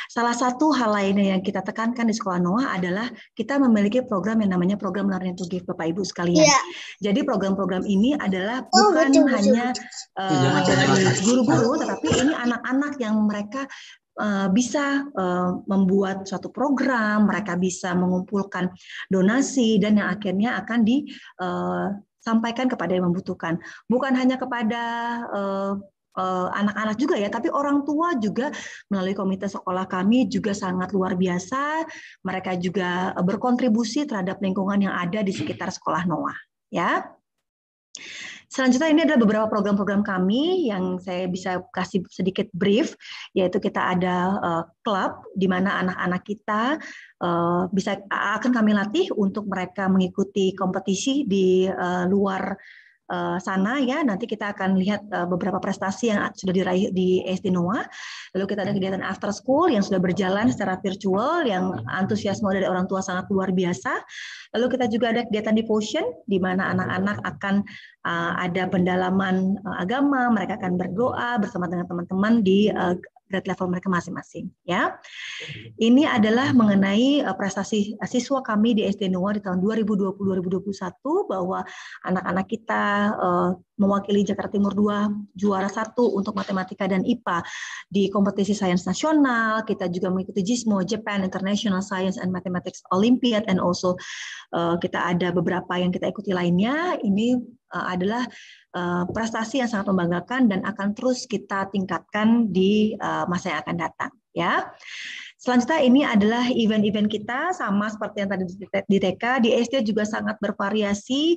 salah satu hal lainnya yang kita tekankan di sekolah Noah adalah kita memiliki program yang namanya program Learning to Give, Bapak Ibu sekalian. Yeah. Jadi program-program ini adalah bukan hanya dari guru-guru, tetapi ini anak-anak yang mereka bisa membuat suatu program, mereka bisa mengumpulkan donasi dan yang akhirnya akan sampaikan kepada yang membutuhkan. Bukan hanya kepada anak-anak juga ya, tapi orang tua juga melalui komite sekolah kami juga sangat luar biasa. Mereka juga berkontribusi terhadap lingkungan yang ada di sekitar sekolah Noah. Ya. Selanjutnya ini adalah beberapa program-program kami yang saya bisa kasih sedikit brief, yaitu kita ada klub di mana anak-anak kita akan kami latih untuk mereka mengikuti kompetisi di luar sana ya. Nanti kita akan lihat beberapa prestasi yang sudah diraih di SD Noah. Lalu kita ada kegiatan after school yang sudah berjalan secara virtual, yang antusiasme dari orang tua sangat luar biasa. Lalu kita juga ada kegiatan devotion di mana anak-anak akan ada pendalaman agama, mereka akan berdoa bersama dengan teman-teman di grade level mereka masing-masing ya. Ini adalah mengenai prestasi siswa kami di SD Noah di tahun 2020-2021 bahwa anak-anak kita mewakili Jakarta Timur 2 juara 1 untuk matematika dan IPA di kompetisi sains nasional. Kita juga mengikuti JISMO, Japan International Science and Mathematics Olympiad, and also kita ada beberapa yang kita ikuti lainnya. Ini adalah prestasi yang sangat membanggakan dan akan terus kita tingkatkan di masa yang akan datang ya. Selanjutnya ini adalah event-event kita sama seperti yang tadi di TK, di SD juga sangat bervariasi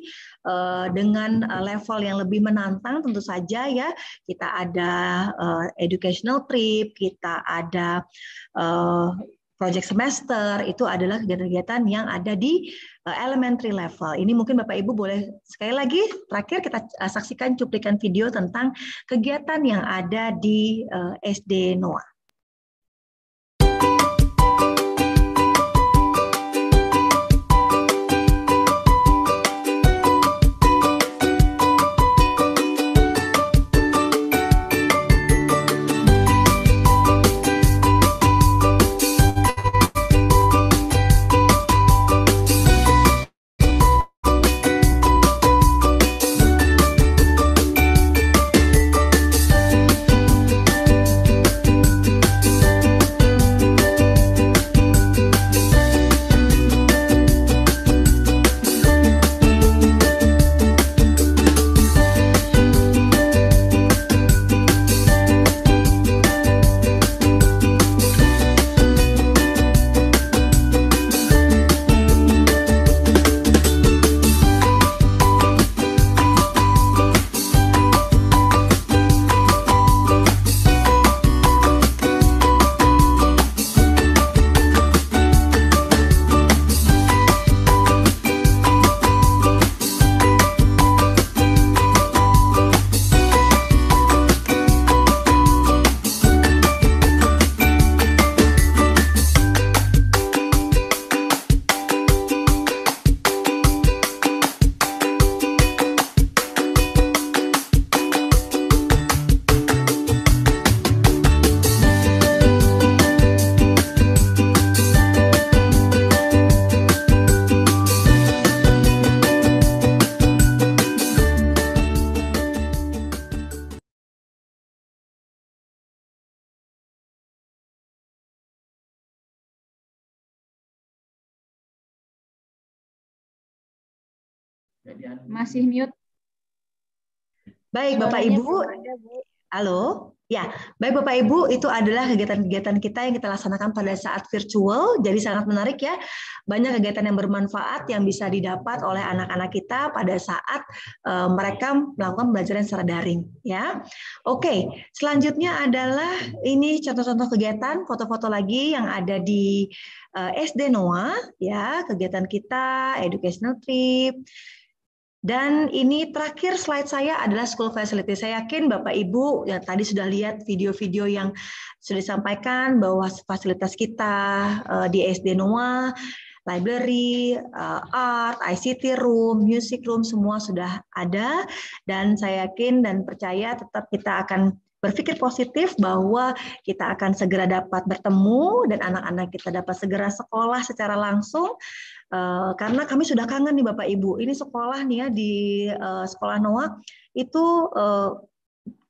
dengan level yang lebih menantang tentu saja ya. Kita ada educational trip, kita ada project semester, itu adalah kegiatan-kegiatan yang ada di elementary level. Ini mungkin Bapak Ibu boleh sekali lagi terakhir kita saksikan cuplikan video tentang kegiatan yang ada di SD Noah. Masih mute. Baik, Bapak Suaranya Ibu. belum ada, Bu. Halo. Ya, baik Bapak Ibu, itu adalah kegiatan-kegiatan kita yang kita laksanakan pada saat virtual. Jadi sangat menarik ya. Banyak kegiatan yang bermanfaat yang bisa didapat oleh anak-anak kita pada saat mereka melakukan pembelajaran secara daring ya. Oke, selanjutnya adalah ini contoh-contoh kegiatan, foto-foto lagi yang ada di SD Noah ya, kegiatan kita, educational trip. Dan ini terakhir slide saya adalah school facility. Saya yakin Bapak Ibu ya tadi sudah lihat video-video yang sudah disampaikan bahwa fasilitas kita di SD Noah, library, art, ICT room, music room semua sudah ada, dan saya yakin dan percaya tetap kita akan berpikir positif bahwa kita akan segera dapat bertemu dan anak-anak kita dapat segera sekolah secara langsung. Karena kami sudah kangen nih Bapak Ibu. Ini sekolah nih ya di sekolah Noah itu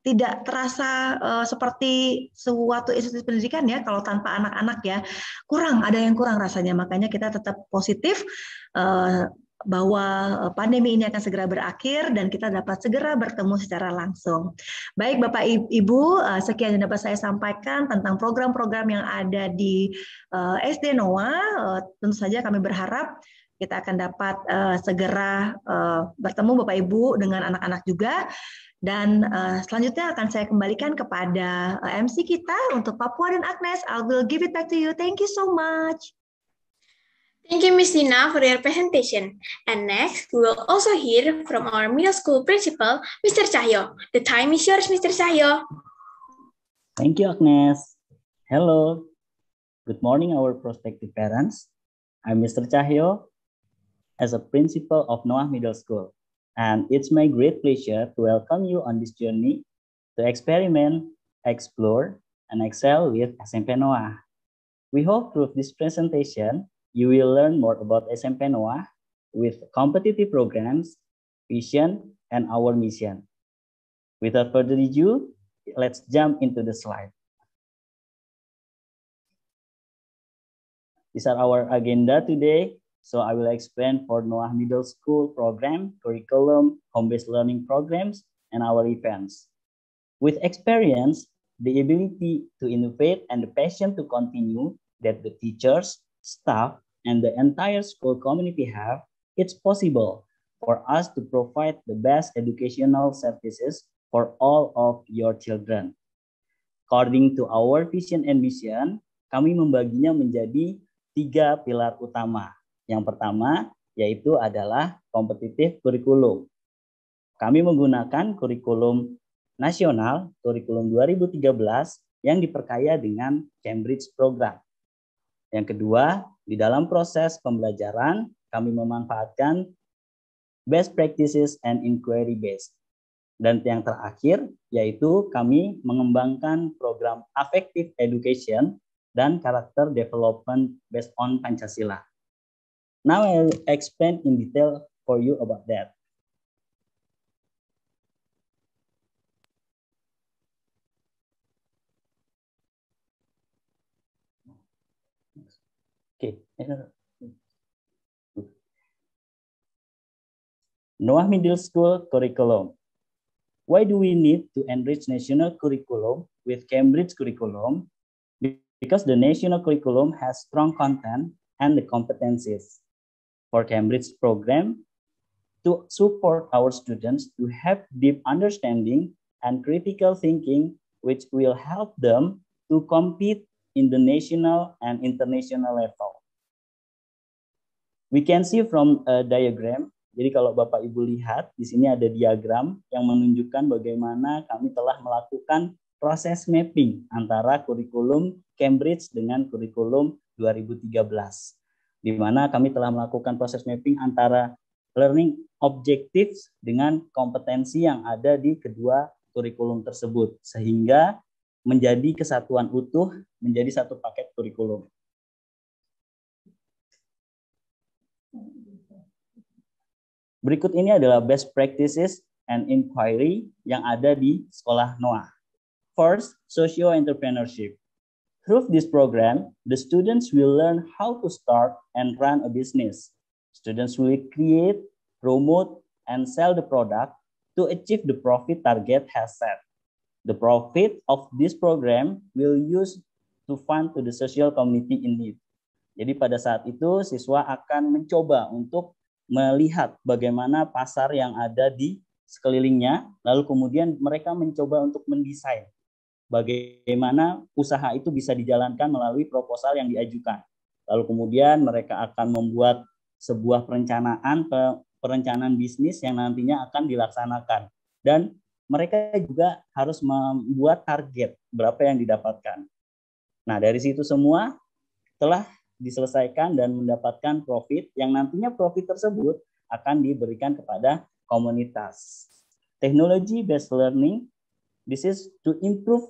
tidak terasa seperti suatu institusi pendidikan ya kalau tanpa anak-anak ya. Ada yang kurang rasanya. Makanya kita tetap positif bahwa pandemi ini akan segera berakhir dan kita dapat segera bertemu secara langsung. Baik Bapak Ibu, sekian yang dapat saya sampaikan tentang program-program yang ada di SD Noah. Tentu saja kami berharap kita akan dapat segera bertemu Bapak Ibu dengan anak-anak juga. Dan selanjutnya akan saya kembalikan kepada MC kita untuk Papua dan Agnes. I will give it back to you. Thank you so much. Thank you, Ms. Dina, for your presentation. And next, we will also hear from our middle school principal, Mr. Cahyo. The time is yours, Mr. Cahyo. Thank you, Agnes. Hello. Good morning, our prospective parents. I'm Mr. Cahyo, as a principal of Noah Middle School. And it's my great pleasure to welcome you on this journey to experiment, explore, and excel with SMP Noah. We hope through this presentation, you will learn more about SMP Noah with competitive programs, vision, and our mission. Without further ado, let's jump into the slide. These are our agenda today. So I will explain for Noah Middle School program, curriculum, home-based learning programs, and our events. With experience, the ability to innovate, and the passion to continue that the teachers, staff, and the entire school community have, it's possible for us to provide the best educational services for all of your children. According to our vision and mission, kami membaginya menjadi 3 pilar utama. Yang pertama yaitu adalah kompetitif kurikulum. Kami menggunakan kurikulum nasional, kurikulum 2013 yang diperkaya dengan Cambridge Program. Yang kedua, di dalam proses pembelajaran, kami memanfaatkan best practices and inquiry based. Dan yang terakhir, yaitu kami mengembangkan program affective education dan character development based on Pancasila. Now I'll explain in detail for you about that. Okay. Noah Middle School curriculum. Why do we need to enrich national curriculum with Cambridge curriculum? Because the national curriculum has strong content and the competencies. For Cambridge program, to support our students to have deep understanding and critical thinking, which will help them to compete in the national and international level. We can see from a diagram. Jadi kalau Bapak Ibu lihat, di sini ada diagram yang menunjukkan bagaimana kami telah melakukan proses mapping antara kurikulum Cambridge dengan kurikulum 2013. Di mana kami telah melakukan proses mapping antara learning objectives dengan kompetensi yang ada di kedua kurikulum tersebut. Sehingga menjadi kesatuan utuh, menjadi satu paket kurikulum. Berikut ini adalah best practices and inquiry yang ada di Sekolah Noah. First, socio-entrepreneurship. Through this program, the students will learn how to start and run a business. Students will create promote, and sell the product to achieve the profit target has set. The profit of this program will use to fund to the social community in need. Jadi pada saat itu siswa akan mencoba untuk melihat bagaimana pasar yang ada di sekelilingnya, lalu kemudian mereka mencoba untuk mendesain bagaimana usaha itu bisa dijalankan melalui proposal yang diajukan. Lalu kemudian mereka akan membuat sebuah perencanaan bisnis yang nantinya akan dilaksanakan. Dan mereka juga harus membuat target berapa yang didapatkan. Nah, dari situ semua telah diselesaikan dan mendapatkan profit yang nantinya profit tersebut akan diberikan kepada komunitas. Technology based learning, this is to improve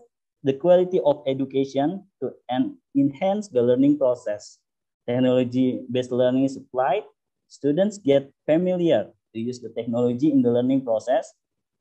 the quality of education and enhance the learning process. Technology based learning is applied. Students get familiar to use the technology in the learning process,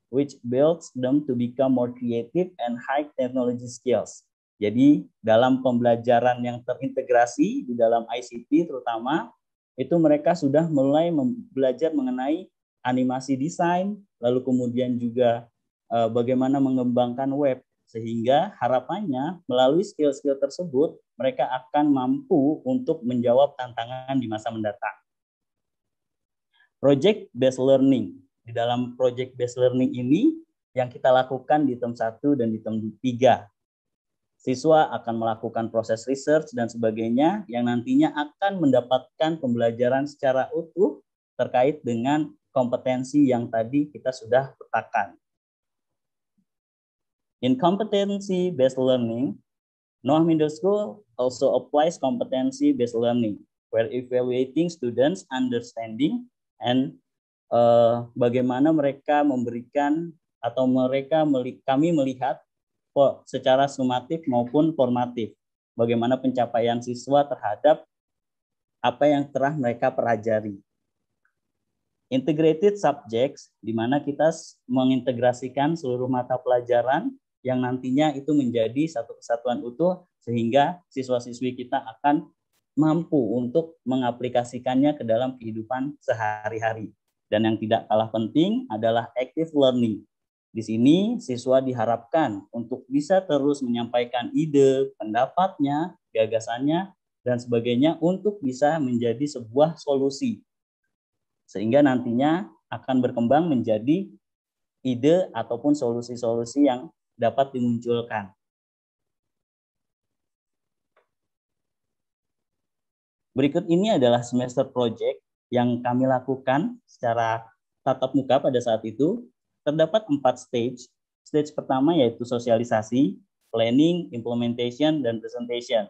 which builds them to become more creative and high technology skills. Jadi dalam pembelajaran yang terintegrasi di dalam ICT terutama, itu mereka sudah mulai belajar mengenai animasi desain, lalu kemudian juga bagaimana mengembangkan web, sehingga harapannya melalui skill-skill tersebut mereka akan mampu untuk menjawab tantangan di masa mendatang. Project based learning. Di dalam project based learning ini yang kita lakukan di term 1 dan di term 3. Siswa akan melakukan proses research dan sebagainya yang nantinya akan mendapatkan pembelajaran secara utuh terkait dengan kompetensi yang tadi kita sudah petakan. In competency based learning, Noah Middle School also applies competency based learning, where evaluating students' understanding and bagaimana mereka memberikan atau kami melihat secara sumatif maupun formatif bagaimana pencapaian siswa terhadap apa yang telah mereka pelajari. Integrated subjects, di mana kita mengintegrasikan seluruh mata pelajaran yang nantinya itu menjadi satu kesatuan utuh sehingga siswa-siswi kita akan mampu untuk mengaplikasikannya ke dalam kehidupan sehari-hari. Dan yang tidak kalah penting adalah active learning. Di sini siswa diharapkan untuk bisa terus menyampaikan ide, pendapatnya, gagasannya, dan sebagainya untuk bisa menjadi sebuah solusi. Sehingga nantinya akan berkembang menjadi ide ataupun solusi-solusi yang dapat dimunculkan. Berikut ini adalah semester project yang kami lakukan secara tatap muka pada saat itu. Terdapat 4 stage. Stage pertama yaitu sosialisasi, planning, implementation, dan presentation.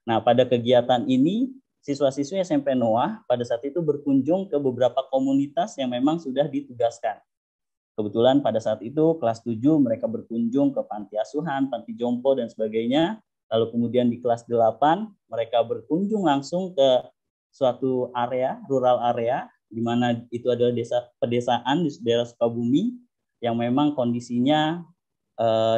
Nah, pada kegiatan ini, siswa-siswi SMP Noah pada saat itu berkunjung ke beberapa komunitas yang memang sudah ditugaskan. Kebetulan pada saat itu kelas 7 mereka berkunjung ke panti asuhan, panti jompo, dan sebagainya. Lalu kemudian di kelas 8 mereka berkunjung langsung ke suatu area, rural area, di mana itu adalah pedesaan di daerah Sukabumi yang memang kondisinya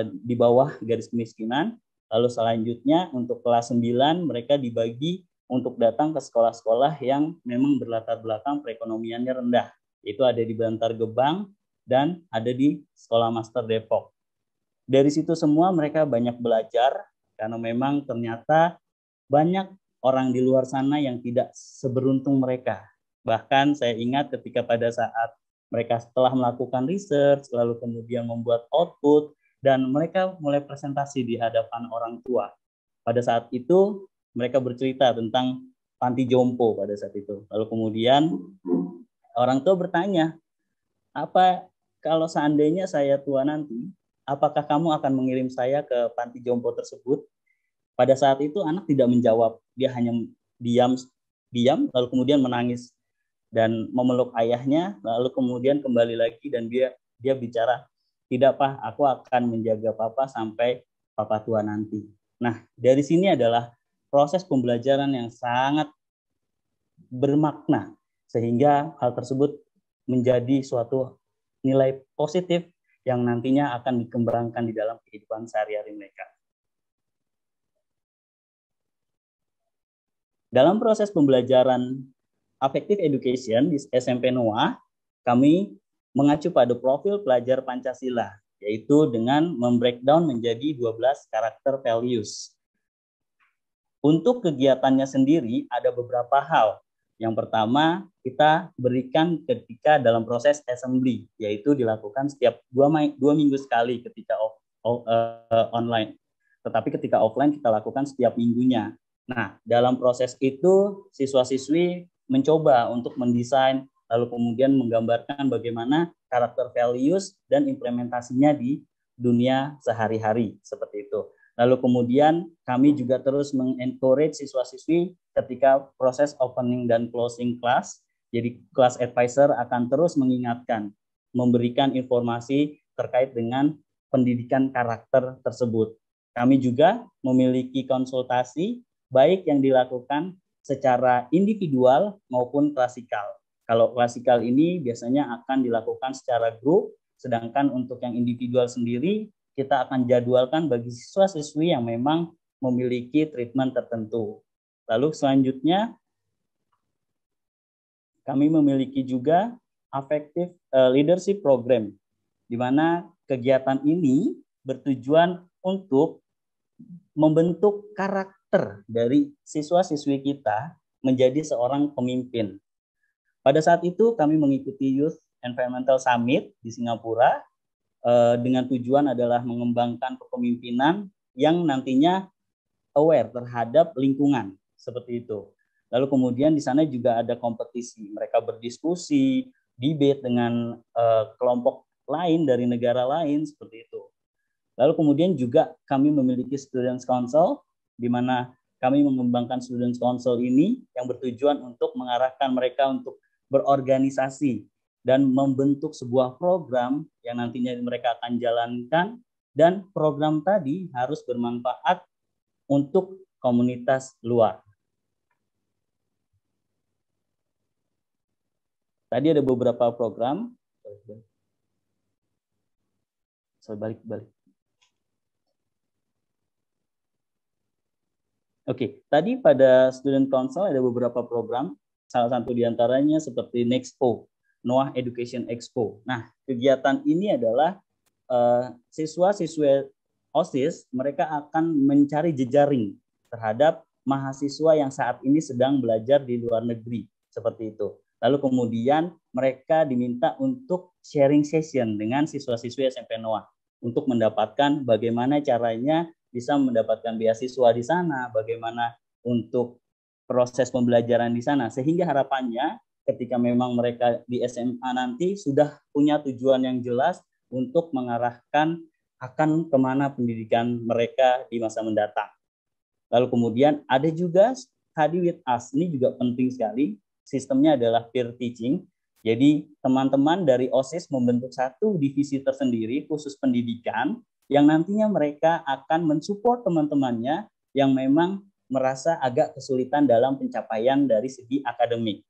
di bawah garis kemiskinan. Lalu selanjutnya untuk kelas 9 mereka dibagi untuk datang ke sekolah-sekolah yang memang berlatar belakang perekonomiannya rendah. Itu ada di Bantar Gebang dan ada di Sekolah Master Depok. Dari situ semua mereka banyak belajar karena memang ternyata banyak orang di luar sana yang tidak seberuntung mereka. Bahkan saya ingat ketika pada saat mereka setelah melakukan research, lalu kemudian membuat output, dan mereka mulai presentasi di hadapan orang tua. Pada saat itu mereka bercerita tentang panti jompo pada saat itu. Lalu kemudian orang tua bertanya, apa kalau seandainya saya tua nanti, apakah kamu akan mengirim saya ke panti jompo tersebut? Pada saat itu anak tidak menjawab, dia hanya diam lalu kemudian menangis dan memeluk ayahnya, lalu kemudian kembali lagi dan dia bicara, tidak Pak, aku akan menjaga Papa sampai Papa tua nanti. Nah, dari sini adalah proses pembelajaran yang sangat bermakna sehingga hal tersebut menjadi suatu nilai positif yang nantinya akan dikembangkan di dalam kehidupan sehari-hari mereka. Dalam proses pembelajaran affective education di SMP Noah, kami mengacu pada profil pelajar Pancasila, yaitu dengan membreakdown menjadi 12 karakter values. Untuk kegiatannya sendiri ada beberapa hal. Yang pertama, kita berikan ketika dalam proses assembly, yaitu dilakukan setiap 2 minggu sekali ketika online. Tetapi ketika offline kita lakukan setiap minggunya. Nah, dalam proses itu siswa-siswi mencoba untuk mendesain, lalu kemudian menggambarkan bagaimana karakter values dan implementasinya di dunia sehari-hari, seperti itu. Lalu kemudian kami juga terus mengencourage siswa-siswi ketika proses opening dan closing class. Jadi class advisor akan terus mengingatkan, memberikan informasi terkait dengan pendidikan karakter tersebut. Kami juga memiliki konsultasi baik yang dilakukan secara individual maupun klasikal. Kalau klasikal ini biasanya akan dilakukan secara grup, sedangkan untuk yang individual sendiri kita akan jadwalkan bagi siswa-siswi yang memang memiliki treatment tertentu. Lalu selanjutnya kami memiliki juga affective leadership program, di mana kegiatan ini bertujuan untuk membentuk karakter dari siswa-siswi kita menjadi seorang pemimpin. Pada saat itu kami mengikuti Youth Environmental Summit di Singapura dengan tujuan adalah mengembangkan kepemimpinan yang nantinya aware terhadap lingkungan, seperti itu. Lalu kemudian di sana juga ada kompetisi, mereka berdiskusi, debate dengan kelompok lain dari negara lain, seperti itu. Lalu kemudian juga kami memiliki Students Council, di mana kami mengembangkan Students Council ini yang bertujuan untuk mengarahkan mereka untuk berorganisasi dan membentuk sebuah program yang nantinya mereka akan jalankan, dan program tadi harus bermanfaat untuk komunitas luar. Tadi ada beberapa program. Saya balik. Oke, tadi pada Student Council ada beberapa program, salah satu diantaranya seperti NEXPO, Noah Education Expo. Nah, kegiatan ini adalah siswa-siswa OSIS, mereka akan mencari jejaring terhadap mahasiswa yang saat ini sedang belajar di luar negeri, seperti itu. Lalu kemudian mereka diminta untuk sharing session dengan siswa-siswi SMP Noah untuk mendapatkan bagaimana caranya bisa mendapatkan beasiswa di sana, bagaimana untuk proses pembelajaran di sana, sehingga harapannya ketika memang mereka di SMA nanti sudah punya tujuan yang jelas untuk mengarahkan akan kemana pendidikan mereka di masa mendatang. Lalu kemudian ada juga Study with Us, ini juga penting sekali. Sistemnya adalah peer teaching. Jadi teman-teman dari OSIS membentuk satu divisi tersendiri khusus pendidikan yang nantinya mereka akan mensupport teman-temannya yang memang merasa agak kesulitan dalam pencapaian dari segi akademik.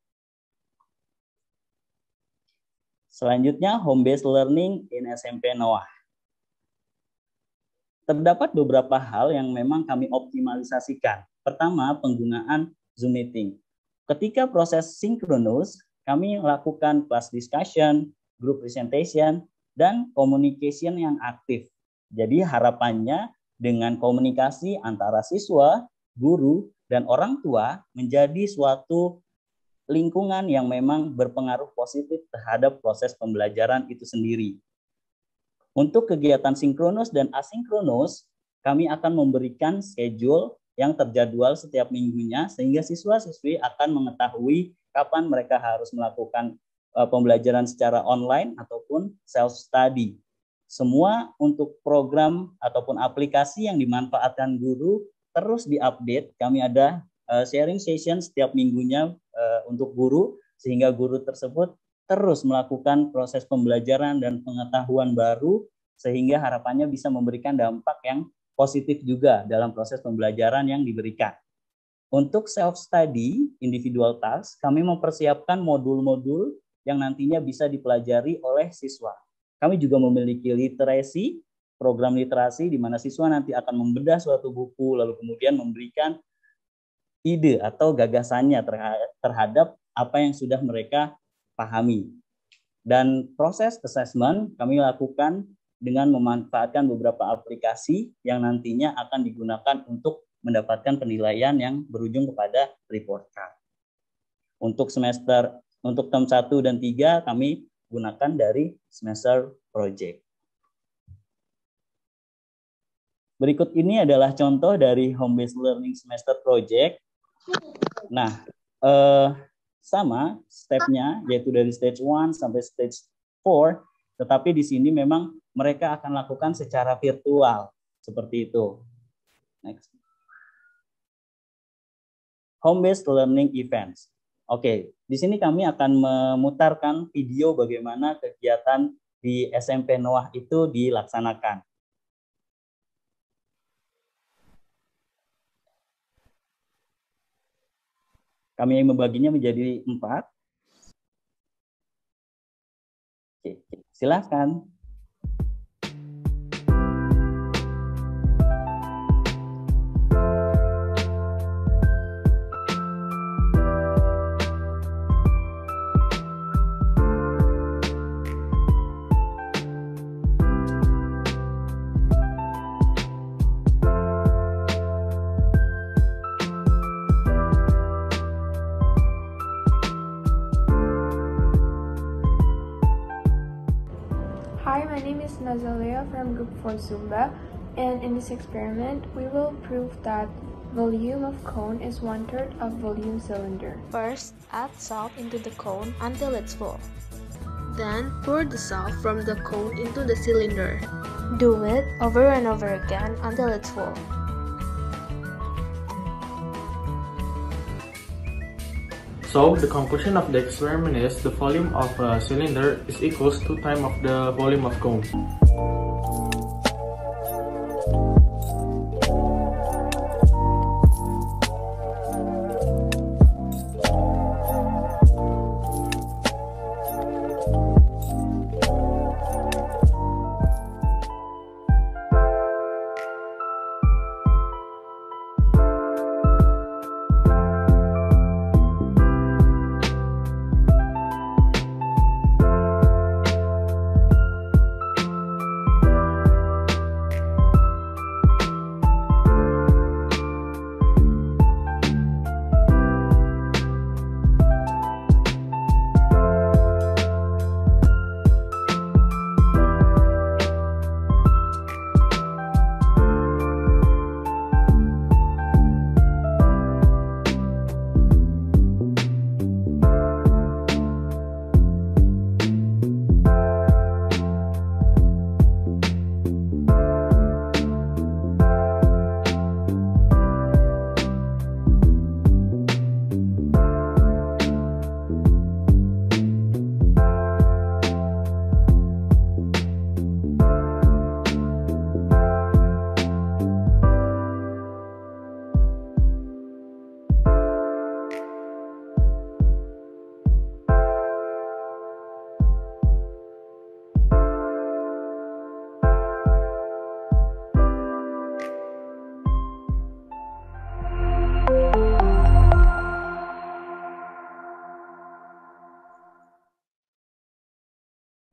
Selanjutnya, home-based learning in SMP Noah. Terdapat beberapa hal yang memang kami optimalisasikan. Pertama, penggunaan Zoom meeting. Ketika proses sinkronus, kami melakukan class discussion, group presentation, dan communication yang aktif. Jadi harapannya dengan komunikasi antara siswa, guru, dan orang tua menjadi suatu lingkungan yang memang berpengaruh positif terhadap proses pembelajaran itu sendiri. Untuk kegiatan sinkronus dan asinkronus, kami akan memberikan schedule yang terjadwal setiap minggunya sehingga siswa-siswi akan mengetahui kapan mereka harus melakukan pembelajaran secara online ataupun self-study. Semua untuk program ataupun aplikasi yang dimanfaatkan guru terus diupdate. Kami ada sharing session setiap minggunya untuk guru, sehingga guru tersebut terus melakukan proses pembelajaran dan pengetahuan baru, sehingga harapannya bisa memberikan dampak yang positif juga dalam proses pembelajaran yang diberikan. Untuk self-study, individual task, kami mempersiapkan modul-modul yang nantinya bisa dipelajari oleh siswa. Kami juga memiliki literasi, program literasi di mana siswa nanti akan membedah suatu buku, lalu kemudian memberikan ide atau gagasannya terhadap apa yang sudah mereka pahami. Dan proses assessment kami lakukan dengan memanfaatkan beberapa aplikasi yang nantinya akan digunakan untuk mendapatkan penilaian yang berujung kepada report card. Untuk term 1 dan 3 kami gunakan dari semester project. Berikut ini adalah contoh dari home-based learning semester project. Nah, sama stepnya, yaitu dari stage 1 sampai stage 4, tetapi di sini memang mereka akan lakukan secara virtual, seperti itu. Next. Home-based learning events. Oke, di sini kami akan memutarkan video bagaimana kegiatan di SMP Noah itu dilaksanakan. Kami membaginya menjadi 4. Oke, silakan. Hi, my name is Nazalia from Group 4 Zumba, and in this experiment, we will prove that volume of cone is 1/3 of volume cylinder. First, add salt into the cone until it's full. Then, pour the salt from the cone into the cylinder. Do it over and over again until it's full. So, the conclusion of the experiment is the volume of a cylinder is equals to time of the volume of cone.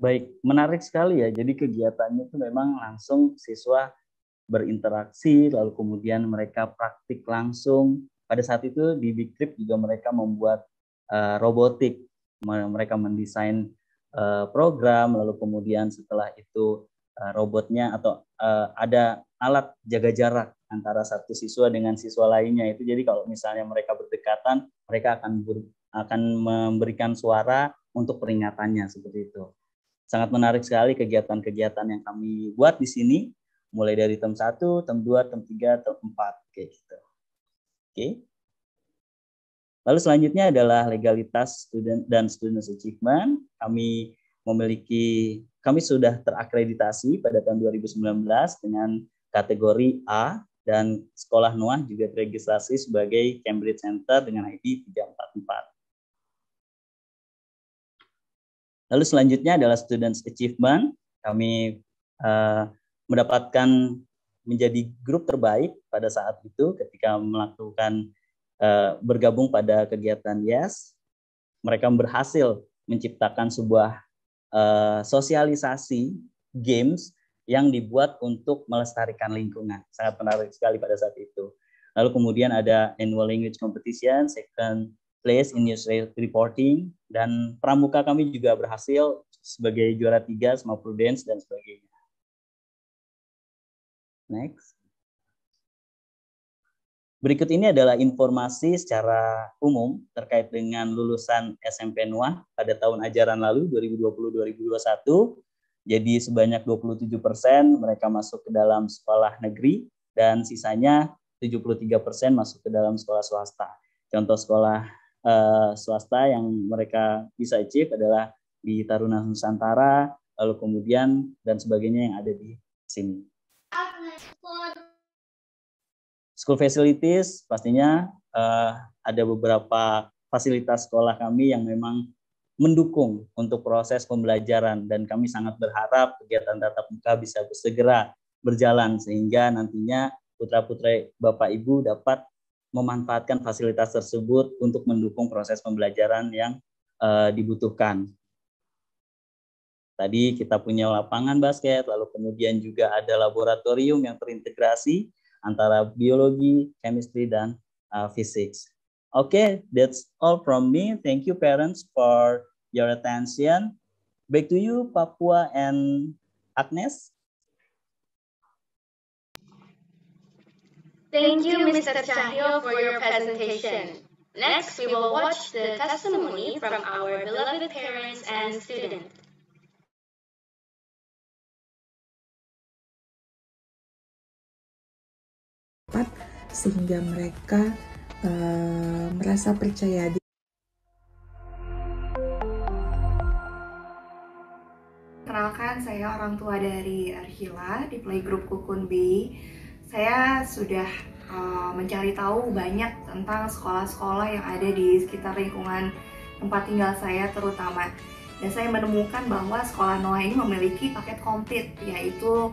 Baik, menarik sekali ya. Jadi kegiatannya itu memang langsung siswa berinteraksi, lalu kemudian mereka praktik langsung. Pada saat itu di Big Trip juga mereka membuat robotik, mereka mendesain program, lalu kemudian setelah itu robotnya atau ada alat jaga jarak antara satu siswa dengan siswa lainnya itu. Jadi kalau misalnya mereka berdekatan, mereka akan memberikan suara untuk peringatannya seperti itu. Sangat menarik sekali kegiatan-kegiatan yang kami buat di sini, mulai dari term 1, term 2, term 3, term 4, kayak gitu. Oke. Lalu selanjutnya adalah legalitas student dan student achievement. Kami sudah terakreditasi pada tahun 2019 dengan kategori A, dan Sekolah Noah juga teregistrasi sebagai Cambridge Center dengan ID 344. Lalu selanjutnya adalah Students Achievement. Kami mendapatkan menjadi grup terbaik pada saat itu ketika melakukan bergabung pada kegiatan YES. Mereka berhasil menciptakan sebuah sosialisasi games yang dibuat untuk melestarikan lingkungan. Sangat menarik sekali pada saat itu. Lalu kemudian ada annual language competition, second place in news reporting, dan pramuka kami juga berhasil sebagai juara 3 sama prudence dan sebagainya. Next. Berikut ini adalah informasi secara umum terkait dengan lulusan SMP NOAH pada tahun ajaran lalu 2020-2021. Jadi sebanyak 27% mereka masuk ke dalam sekolah negeri dan sisanya 73% masuk ke dalam sekolah swasta. Contoh sekolah swasta yang mereka bisa achieve adalah di Taruna Nusantara, lalu kemudian dan sebagainya yang ada di sini. School facilities pastinya ada beberapa fasilitas sekolah kami yang memang mendukung untuk proses pembelajaran dan kami sangat berharap kegiatan tatap muka bisa segera berjalan sehingga nantinya putra-putri Bapak Ibu dapat memanfaatkan fasilitas tersebut untuk mendukung proses pembelajaran yang dibutuhkan. Tadi kita punya lapangan basket, lalu kemudian juga ada laboratorium yang terintegrasi antara biologi, chemistry, dan physics. Okay, that's all from me. Thank you parents for your attention. Back to you, Papua and Agnes. Thank you, Mr. Cahyo, for your presentation. Next, we will watch the testimony from our beloved parents and students. Sehingga mereka merasa percaya diri. Kenalkan, saya orang tua dari Arhila di playgroup Kukun B. Saya sudah mencari tahu banyak tentang sekolah-sekolah yang ada di sekitar lingkungan tempat tinggal saya terutama. Dan saya menemukan bahwa sekolah NOAH ini memiliki paket komplit, yaitu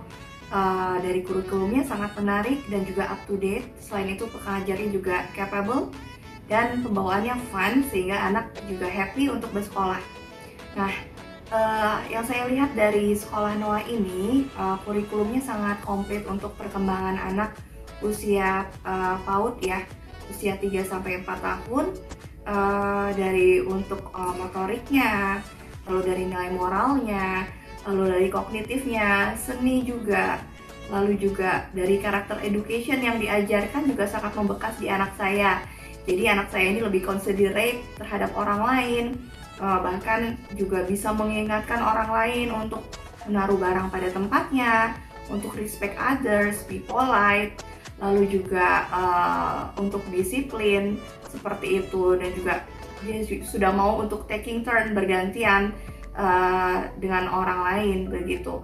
dari kurikulumnya sangat menarik dan juga up to date. Selain itu pengajarnya juga capable dan pembawaannya fun sehingga anak juga happy untuk bersekolah. Nah, yang saya lihat dari sekolah NOAH ini, kurikulumnya sangat komplit untuk perkembangan anak usia PAUD ya, usia 3-4 tahun, dari untuk motoriknya, lalu dari nilai moralnya, lalu dari kognitifnya, seni juga, lalu juga dari karakter education yang diajarkan juga sangat membekas di anak saya. Jadi anak saya ini lebih considerate terhadap orang lain, bahkan juga bisa mengingatkan orang lain untuk menaruh barang pada tempatnya, untuk respect others, be polite, lalu juga untuk disiplin seperti itu, dan juga dia sudah mau untuk taking turn, bergantian dengan orang lain begitu.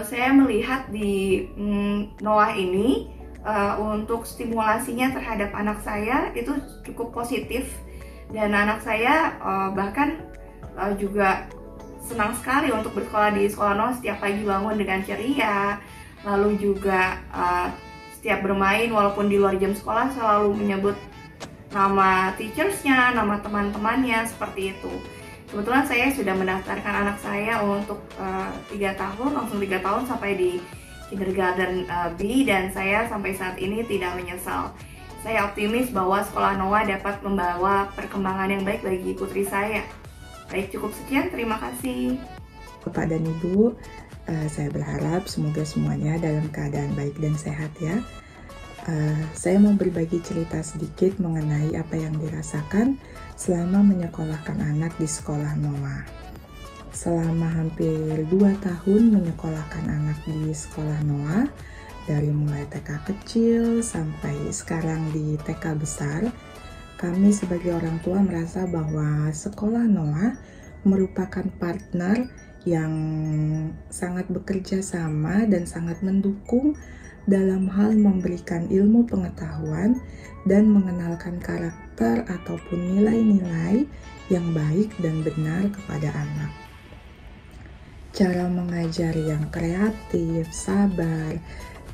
Saya melihat di NOAH ini untuk stimulasinya terhadap anak saya itu cukup positif, dan anak saya bahkan juga senang sekali untuk bersekolah di sekolah NOAH. Setiap pagi bangun dengan ceria, lalu juga setiap bermain walaupun di luar jam sekolah selalu menyebut nama teachersnya, nama teman-temannya, seperti itu. Kebetulan saya sudah mendaftarkan anak saya untuk 3 tahun, langsung 3 tahun sampai di kindergarten B, dan saya sampai saat ini tidak menyesal. Saya optimis bahwa sekolah NOAH dapat membawa perkembangan yang baik bagi putri saya. Baik, cukup sekian, terima kasih. Bapak dan Ibu, saya berharap semoga semuanya dalam keadaan baik dan sehat ya. Saya mau berbagi cerita sedikit mengenai apa yang dirasakan selama menyekolahkan anak di sekolah NOAH. Selama hampir 2 tahun menyekolahkan anak di sekolah NOAH, dari mulai TK kecil sampai sekarang di TK besar, kami sebagai orang tua merasa bahwa sekolah NOAH merupakan partner yang sangat bekerja sama dan sangat mendukung dalam hal memberikan ilmu pengetahuan dan mengenalkan karakter ataupun nilai-nilai yang baik dan benar kepada anak. Cara mengajar yang kreatif, sabar,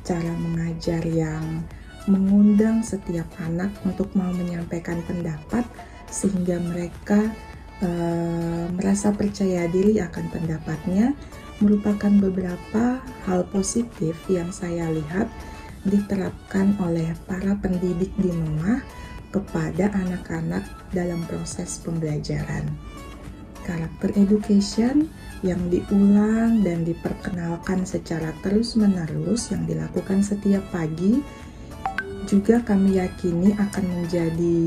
cara mengajar yang mengundang setiap anak untuk mau menyampaikan pendapat sehingga mereka merasa percaya diri akan pendapatnya merupakan beberapa hal positif yang saya lihat diterapkan oleh para pendidik di NOAH kepada anak-anak dalam proses pembelajaran. Karakter education yang diulang dan diperkenalkan secara terus-menerus yang dilakukan setiap pagi juga kami yakini akan menjadi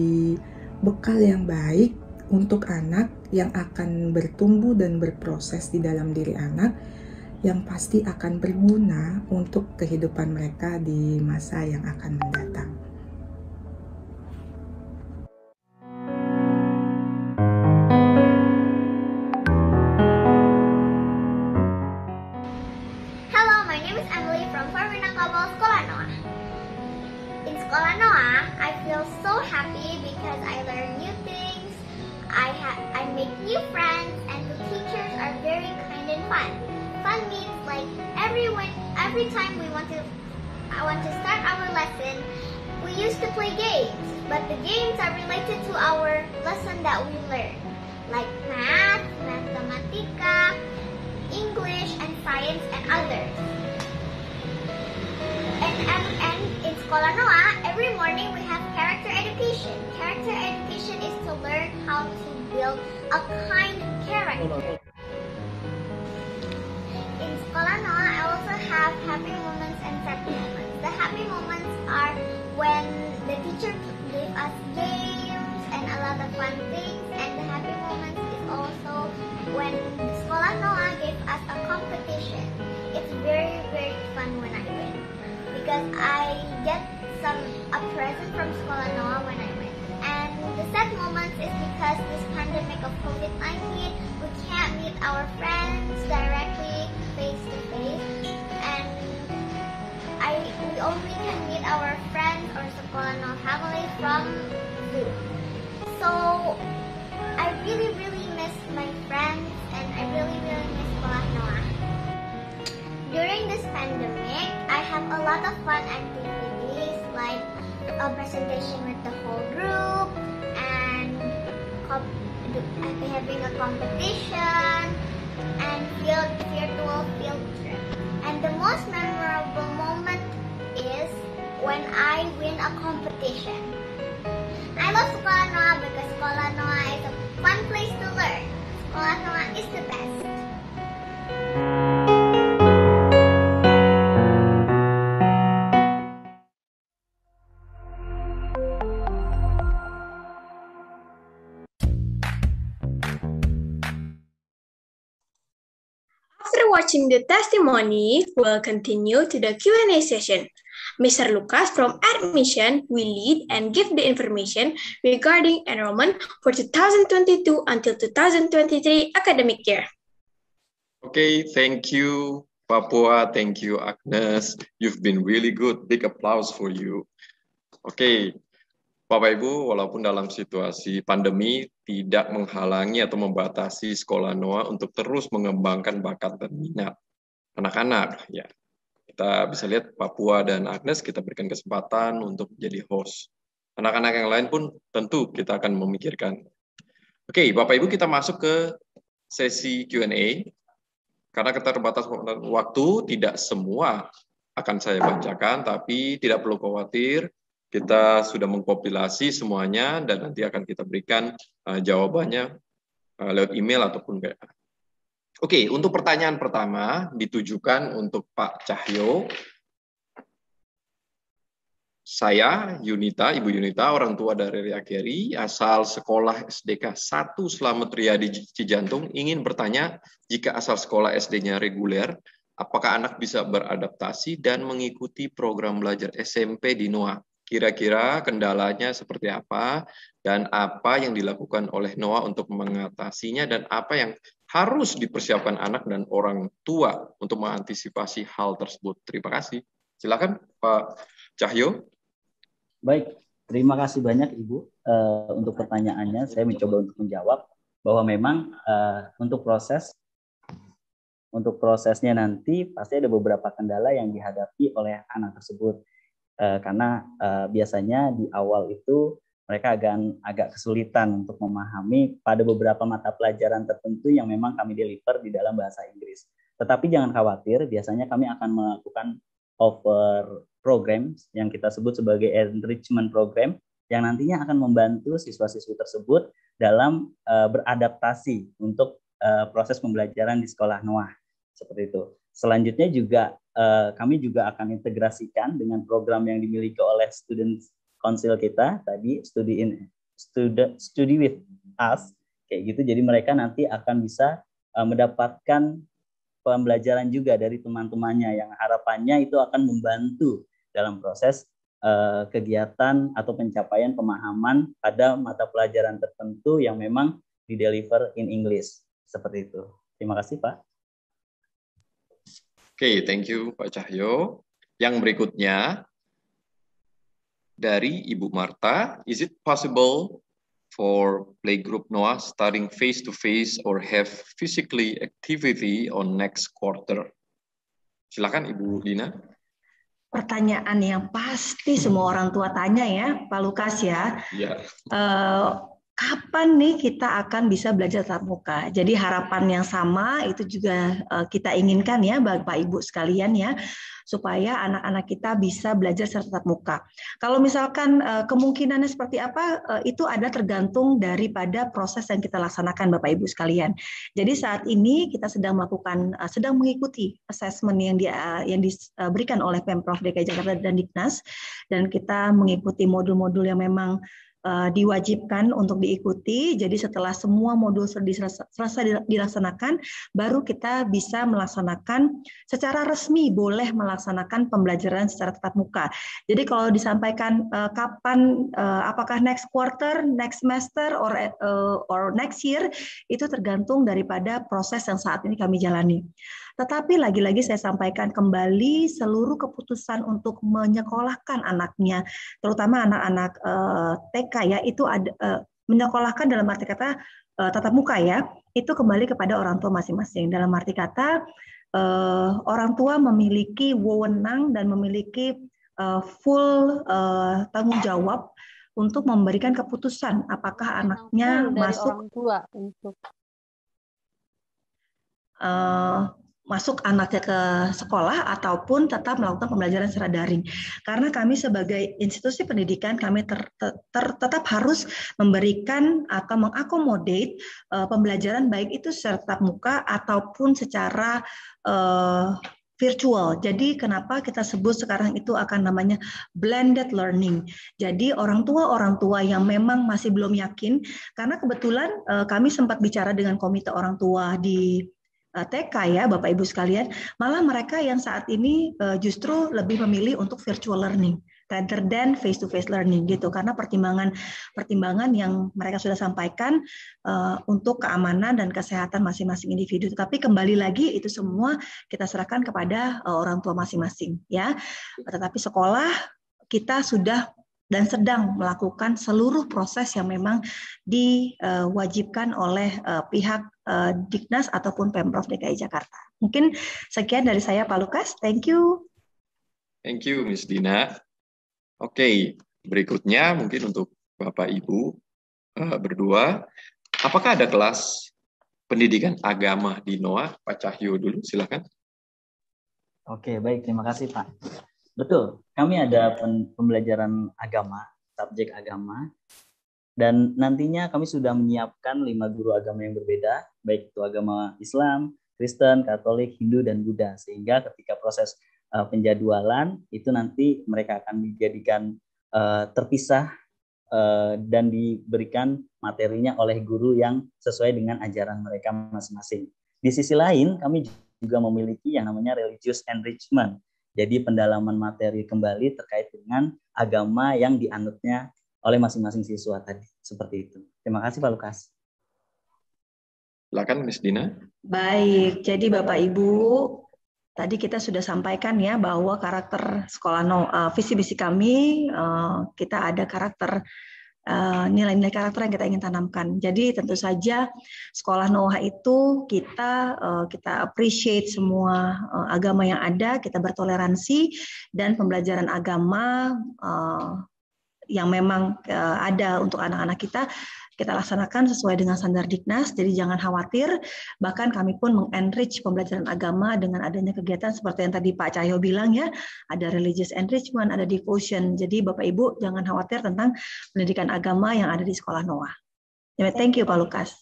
bekal yang baik untuk anak yang akan bertumbuh dan berproses di dalam diri anak yang pasti akan berguna untuk kehidupan mereka di masa yang akan mendatang. Hello, my name is Emily from Minangkabau Sekolah Noah. In Sekolah Noah, I feel so happy because I learn new things, I make new friends, and the teachers are very kind and fun. Fun means like every time I want to start our lesson, we used to play games, but the games are related to our lesson that we learn, like math, mathematica, English, and science, and others. And in Sekolah Noah, every morning we have character education. Character education is to learn how to build a kind character. In Sekolah Noah, I also have happy moments and sad moments. The happy moments are when the teacher gave us games and a lot of fun things, and the happy moments is also when Sekolah Noah gave us a competition. It's very, very fun when I win, because I get a present from Sekolah Noah when I win. And the sad moments is because this pandemic of COVID-19, we can't meet our friends directly face to face, and we only can meet our friends or Sekolah Noah family from Zoom. So I really, really miss my friends, and I really, really miss Sekolah Noah. During this pandemic, I have a lot of fun activities like a presentation with the whole group, and having a competition, and virtual field trip. And the most memorable moment is when I win a competition. I love Sekolah Noah because Sekolah Noah is a fun place to learn. Sekolah Noah is the best. After watching the testimony, we'll continue to the Q&A session. Mr. Lucas from Admission will lead and give the information regarding enrollment for 2022 until 2023 academic year. Okay, thank you, Papua. Thank you, Agnes. You've been really good. Big applause for you. Okay, Bapak Ibu, walaupun dalam situasi pandemi tidak menghalangi atau membatasi Sekolah Noah untuk terus mengembangkan bakat dan minat anak-anak, ya. Kita bisa lihat Papua dan Agnes kita berikan kesempatan untuk menjadi host. Anak-anak yang lain pun tentu kita akan memikirkan. Oke, Bapak Ibu, kita masuk ke sesi Q&A. Karena keterbatasan waktu, tidak semua akan saya bacakan, tapi tidak perlu khawatir. Kita sudah mengkompilasi semuanya dan nanti akan kita berikan jawabannya lewat email ataupun WA. Oke, untuk pertanyaan pertama ditujukan untuk Pak Cahyo. Saya, Yunita, Ibu Yunita, orang tua dari Ria Keri, asal sekolah SDK 1 Slamet Riyadi Cijantung, ingin bertanya, jika asal sekolah SD-nya reguler, apakah anak bisa beradaptasi dan mengikuti program belajar SMP di Noah? Kira-kira kendalanya seperti apa, dan apa yang dilakukan oleh Noah untuk mengatasinya, dan apa yang harus dipersiapkan anak dan orang tua untuk mengantisipasi hal tersebut. Terima kasih. Silakan Pak Cahyo. Baik, terima kasih banyak Ibu untuk pertanyaannya. Saya mencoba untuk menjawab bahwa memang untuk prosesnya nanti pasti ada beberapa kendala yang dihadapi oleh anak tersebut. Karena biasanya di awal itu mereka agak kesulitan untuk memahami pada beberapa mata pelajaran tertentu yang memang kami deliver di dalam bahasa Inggris. Tetapi jangan khawatir, biasanya kami akan melakukan offer program yang kita sebut sebagai enrichment program yang nantinya akan membantu siswa-siswi tersebut dalam beradaptasi untuk proses pembelajaran di sekolah Noah. Seperti itu. Selanjutnya juga kami juga akan integrasikan dengan program yang dimiliki oleh Student Council kita tadi, Study with Us, kayak gitu. Jadi mereka nanti akan bisa mendapatkan pembelajaran juga dari teman-temannya yang harapannya itu akan membantu dalam proses kegiatan atau pencapaian pemahaman pada mata pelajaran tertentu yang memang dideliver in English. Seperti itu. Terima kasih, Pak. Oke, thank you Pak Cahyo. Yang berikutnya dari Ibu Marta, is it possible for playgroup Noah studying face-to-face or have physically activity on next quarter? Silakan Ibu Dina. Pertanyaan yang pasti semua orang tua tanya ya, Pak Lukas ya. Iya. Kapan nih kita akan bisa belajar tatap muka? Jadi harapan yang sama itu juga kita inginkan ya Bapak Ibu sekalian ya, supaya anak-anak kita bisa belajar secara tatap muka. Kalau misalkan kemungkinannya seperti apa, itu ada tergantung daripada proses yang kita laksanakan Bapak Ibu sekalian. Jadi saat ini kita sedang mengikuti assessment yang diberikan oleh Pemprov DKI Jakarta dan Diknas, dan kita mengikuti modul-modul yang memang diwajibkan untuk diikuti. Jadi setelah semua modul selesai dilaksanakan, baru kita bisa melaksanakan secara resmi boleh melaksanakan pembelajaran secara tatap muka. Jadi kalau disampaikan kapan, apakah next quarter, next semester, or next year, itu tergantung daripada proses yang saat ini kami jalani. Tetapi lagi-lagi saya sampaikan kembali, seluruh keputusan untuk menyekolahkan anaknya, terutama anak-anak TK ya, itu ada menyekolahkan dalam arti kata tatap muka ya, itu kembali kepada orang tua masing-masing. Dalam arti kata orang tua memiliki wewenang dan memiliki full tanggung jawab untuk memberikan keputusan apakah anaknya masuk orang tua untuk masuk anaknya ke sekolah ataupun tetap melakukan pembelajaran secara daring. Karena kami sebagai institusi pendidikan, kami tetap harus memberikan atau mengakomodate pembelajaran baik itu secara tatap muka ataupun secara virtual. Jadi kenapa kita sebut sekarang itu akan namanya blended learning. Jadi orang tua yang memang masih belum yakin, karena kebetulan kami sempat bicara dengan komite orang tua di TK ya Bapak Ibu sekalian, malah mereka yang saat ini justru lebih memilih untuk virtual learning rather than face-to-face learning gitu, karena pertimbangan yang mereka sudah sampaikan untuk keamanan dan kesehatan masing-masing individu. Tapi kembali lagi itu semua kita serahkan kepada orang tua masing-masing ya. Tetapi sekolah kita sudah dan sedang melakukan seluruh proses yang memang diwajibkan oleh pihak Diknas ataupun Pemprov DKI Jakarta. Mungkin sekian dari saya Pak Lukas. Thank you. Thank you Miss Dina. Oke, berikutnya mungkin untuk Bapak Ibu berdua, apakah ada kelas pendidikan agama di Noah? Pak Cahyo dulu, silakan. Oke, baik, terima kasih Pak. Betul, kami ada pembelajaran agama, subjek agama, dan nantinya kami sudah menyiapkan 5 guru agama yang berbeda, baik itu agama Islam, Kristen, Katolik, Hindu, dan Buddha, sehingga ketika proses penjadwalan itu nanti mereka akan dijadikan terpisah dan diberikan materinya oleh guru yang sesuai dengan ajaran mereka masing-masing. Di sisi lain, kami juga memiliki yang namanya religious enrichment. Jadi pendalaman materi kembali terkait dengan agama yang dianutnya oleh masing-masing siswa tadi. Seperti itu. Terima kasih Pak Lukas. Silakan Miss Dina. Baik, jadi Bapak Ibu, tadi kita sudah sampaikan ya bahwa karakter sekolah visi misi kami, kita ada karakter nilai-nilai karakter yang kita ingin tanamkan. Jadi tentu saja sekolah Noah itu kita appreciate semua agama yang ada, kita bertoleransi, dan pembelajaran agama yang memang ada untuk anak-anak kita laksanakan sesuai dengan standar Dignas, jadi jangan khawatir. Bahkan kami pun mengenrich pembelajaran agama dengan adanya kegiatan seperti yang tadi Pak Cahyo bilang ya, ada religious enrichment, ada devotion. Jadi Bapak Ibu jangan khawatir tentang pendidikan agama yang ada di sekolah Noah. Thank you Pak Lukas.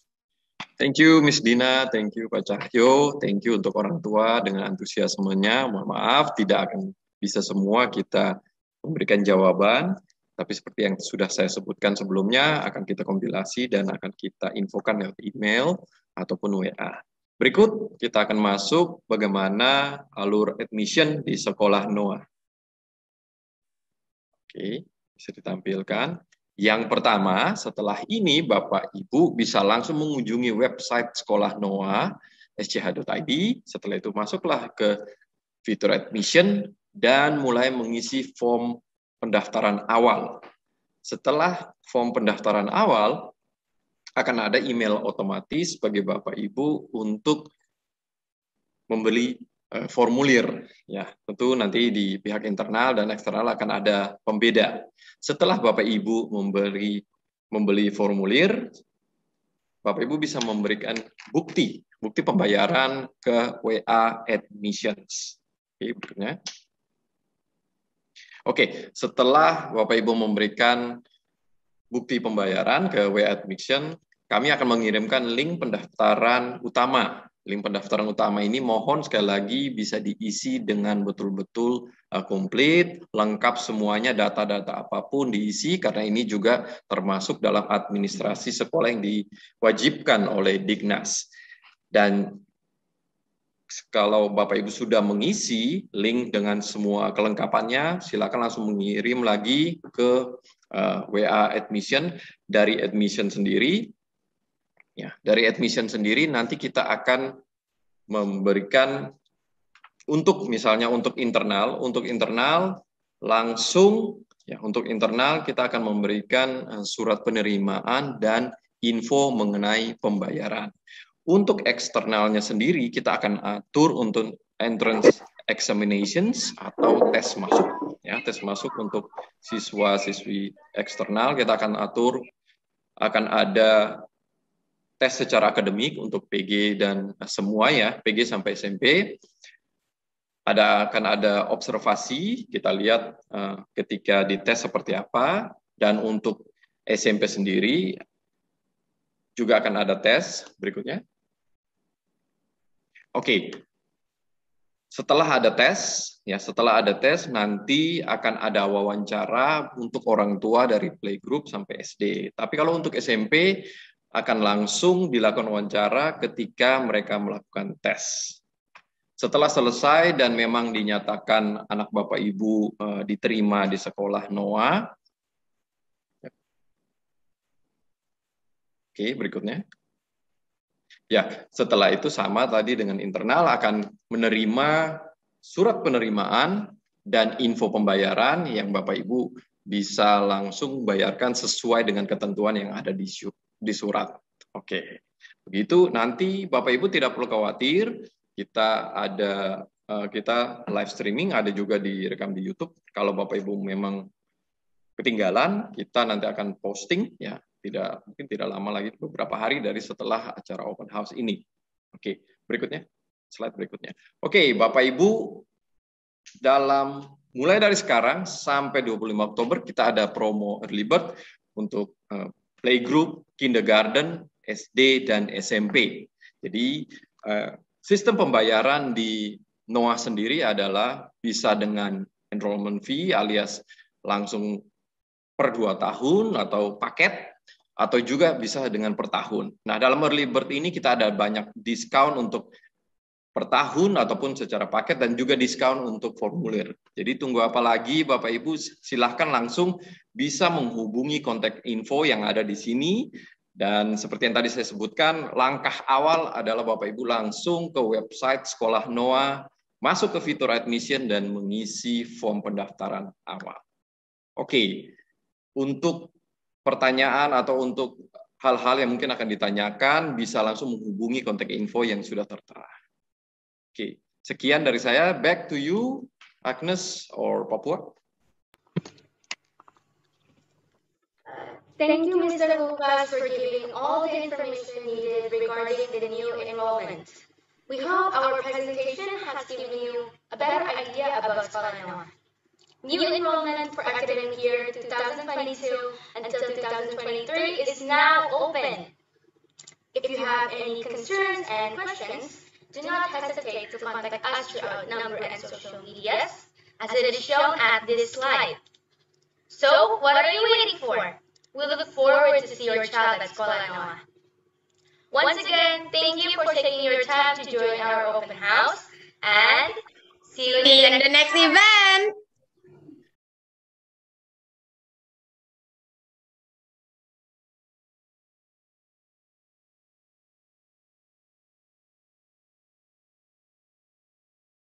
Thank you Miss Dina, thank you Pak Cahyo, thank you untuk orang tua dengan antusiasmenya. Mohon maaf tidak akan bisa semua kita memberikan jawaban. Tapi seperti yang sudah saya sebutkan sebelumnya, akan kita kompilasi dan akan kita infokan lewat email ataupun WA. Berikut kita akan masuk bagaimana alur admission di sekolah Noah. Oke, bisa ditampilkan. Yang pertama, setelah ini Bapak Ibu bisa langsung mengunjungi website sekolah Noah, sch.id. Setelah itu masuklah ke fitur admission dan mulai mengisi form pendaftaran awal. Setelah form pendaftaran awal, akan ada email otomatis bagi Bapak Ibu untuk membeli formulir. Ya, tentu nanti di pihak internal dan eksternal akan ada pembeda. Setelah Bapak Ibu membeli formulir, Bapak Ibu bisa memberikan bukti pembayaran ke WA Admissions. Oke, berikutnya. Oke, setelah Bapak Ibu memberikan bukti pembayaran ke WA Admission, kami akan mengirimkan link pendaftaran utama. Link pendaftaran utama ini mohon sekali lagi bisa diisi dengan betul-betul komplit, lengkap semuanya, data-data apapun diisi, karena ini juga termasuk dalam administrasi sekolah yang diwajibkan oleh Dignas. Dan kalau Bapak Ibu sudah mengisi link dengan semua kelengkapannya, silakan langsung mengirim lagi ke WA Admission dari Admission sendiri. Ya, dari Admission sendiri nanti kita akan memberikan misalnya untuk internal langsung ya, untuk internal kita akan memberikan surat penerimaan dan info mengenai pembayaran. Untuk eksternalnya sendiri, kita akan atur untuk entrance examinations atau tes masuk. Ya, tes masuk untuk siswa-siswi eksternal, kita akan atur, akan ada tes secara akademik untuk PG dan semua ya, PG sampai SMP. Akan ada observasi, kita lihat ketika dites seperti apa, dan untuk SMP sendiri juga akan ada tes berikutnya. Oke, setelah ada tes, nanti akan ada wawancara untuk orang tua dari playgroup sampai SD. Tapi kalau untuk SMP, akan langsung dilakukan wawancara ketika mereka melakukan tes. Setelah selesai dan memang dinyatakan anak Bapak Ibu diterima di sekolah Noah. Oke, berikutnya. Ya, setelah itu sama tadi dengan internal akan menerima surat penerimaan dan info pembayaran yang Bapak Ibu bisa langsung bayarkan sesuai dengan ketentuan yang ada di surat. Oke, begitu nanti Bapak Ibu tidak perlu khawatir, kita live streaming, ada juga direkam di YouTube. Kalau Bapak Ibu memang ketinggalan, kita nanti akan posting ya. Mungkin tidak lama lagi, beberapa hari dari setelah acara open house ini. Oke, berikutnya, slide berikutnya. Oke, Bapak Ibu, mulai dari sekarang sampai 25 Oktober kita ada promo early bird untuk playgroup, kindergarten, SD dan SMP. Jadi sistem pembayaran di Noah sendiri adalah bisa dengan enrollment fee alias langsung per 2 tahun atau paket, atau juga bisa dengan per tahun. Nah, dalam early bird ini kita ada banyak diskon untuk per tahun ataupun secara paket dan juga diskon untuk formulir. Jadi tunggu apa lagi Bapak Ibu, silahkan langsung bisa menghubungi kontak info yang ada di sini. Dan seperti yang tadi saya sebutkan, langkah awal adalah Bapak Ibu langsung ke website Sekolah Noah, masuk ke fitur admission dan mengisi form pendaftaran awal. Oke, untuk pertanyaan atau untuk hal-hal yang mungkin akan ditanyakan, bisa langsung menghubungi kontak info yang sudah tertera. Oke, sekian dari saya. Back to you, Agnes or Papua. Thank you, Mr. Lucas, for giving all the information needed regarding the new enrollment. We hope our presentation has given you a better idea about Sekolah Noah. New enrollment for academic year 2022 until 2023 is now open. If you have any concerns and questions, do not hesitate to contact us through our number and social medias, as it is shown at this slide. So, what are you waiting for? We look forward to see your child at Sekolah Noah. Once again, thank you for taking your time to join our open house, and see you in the next event!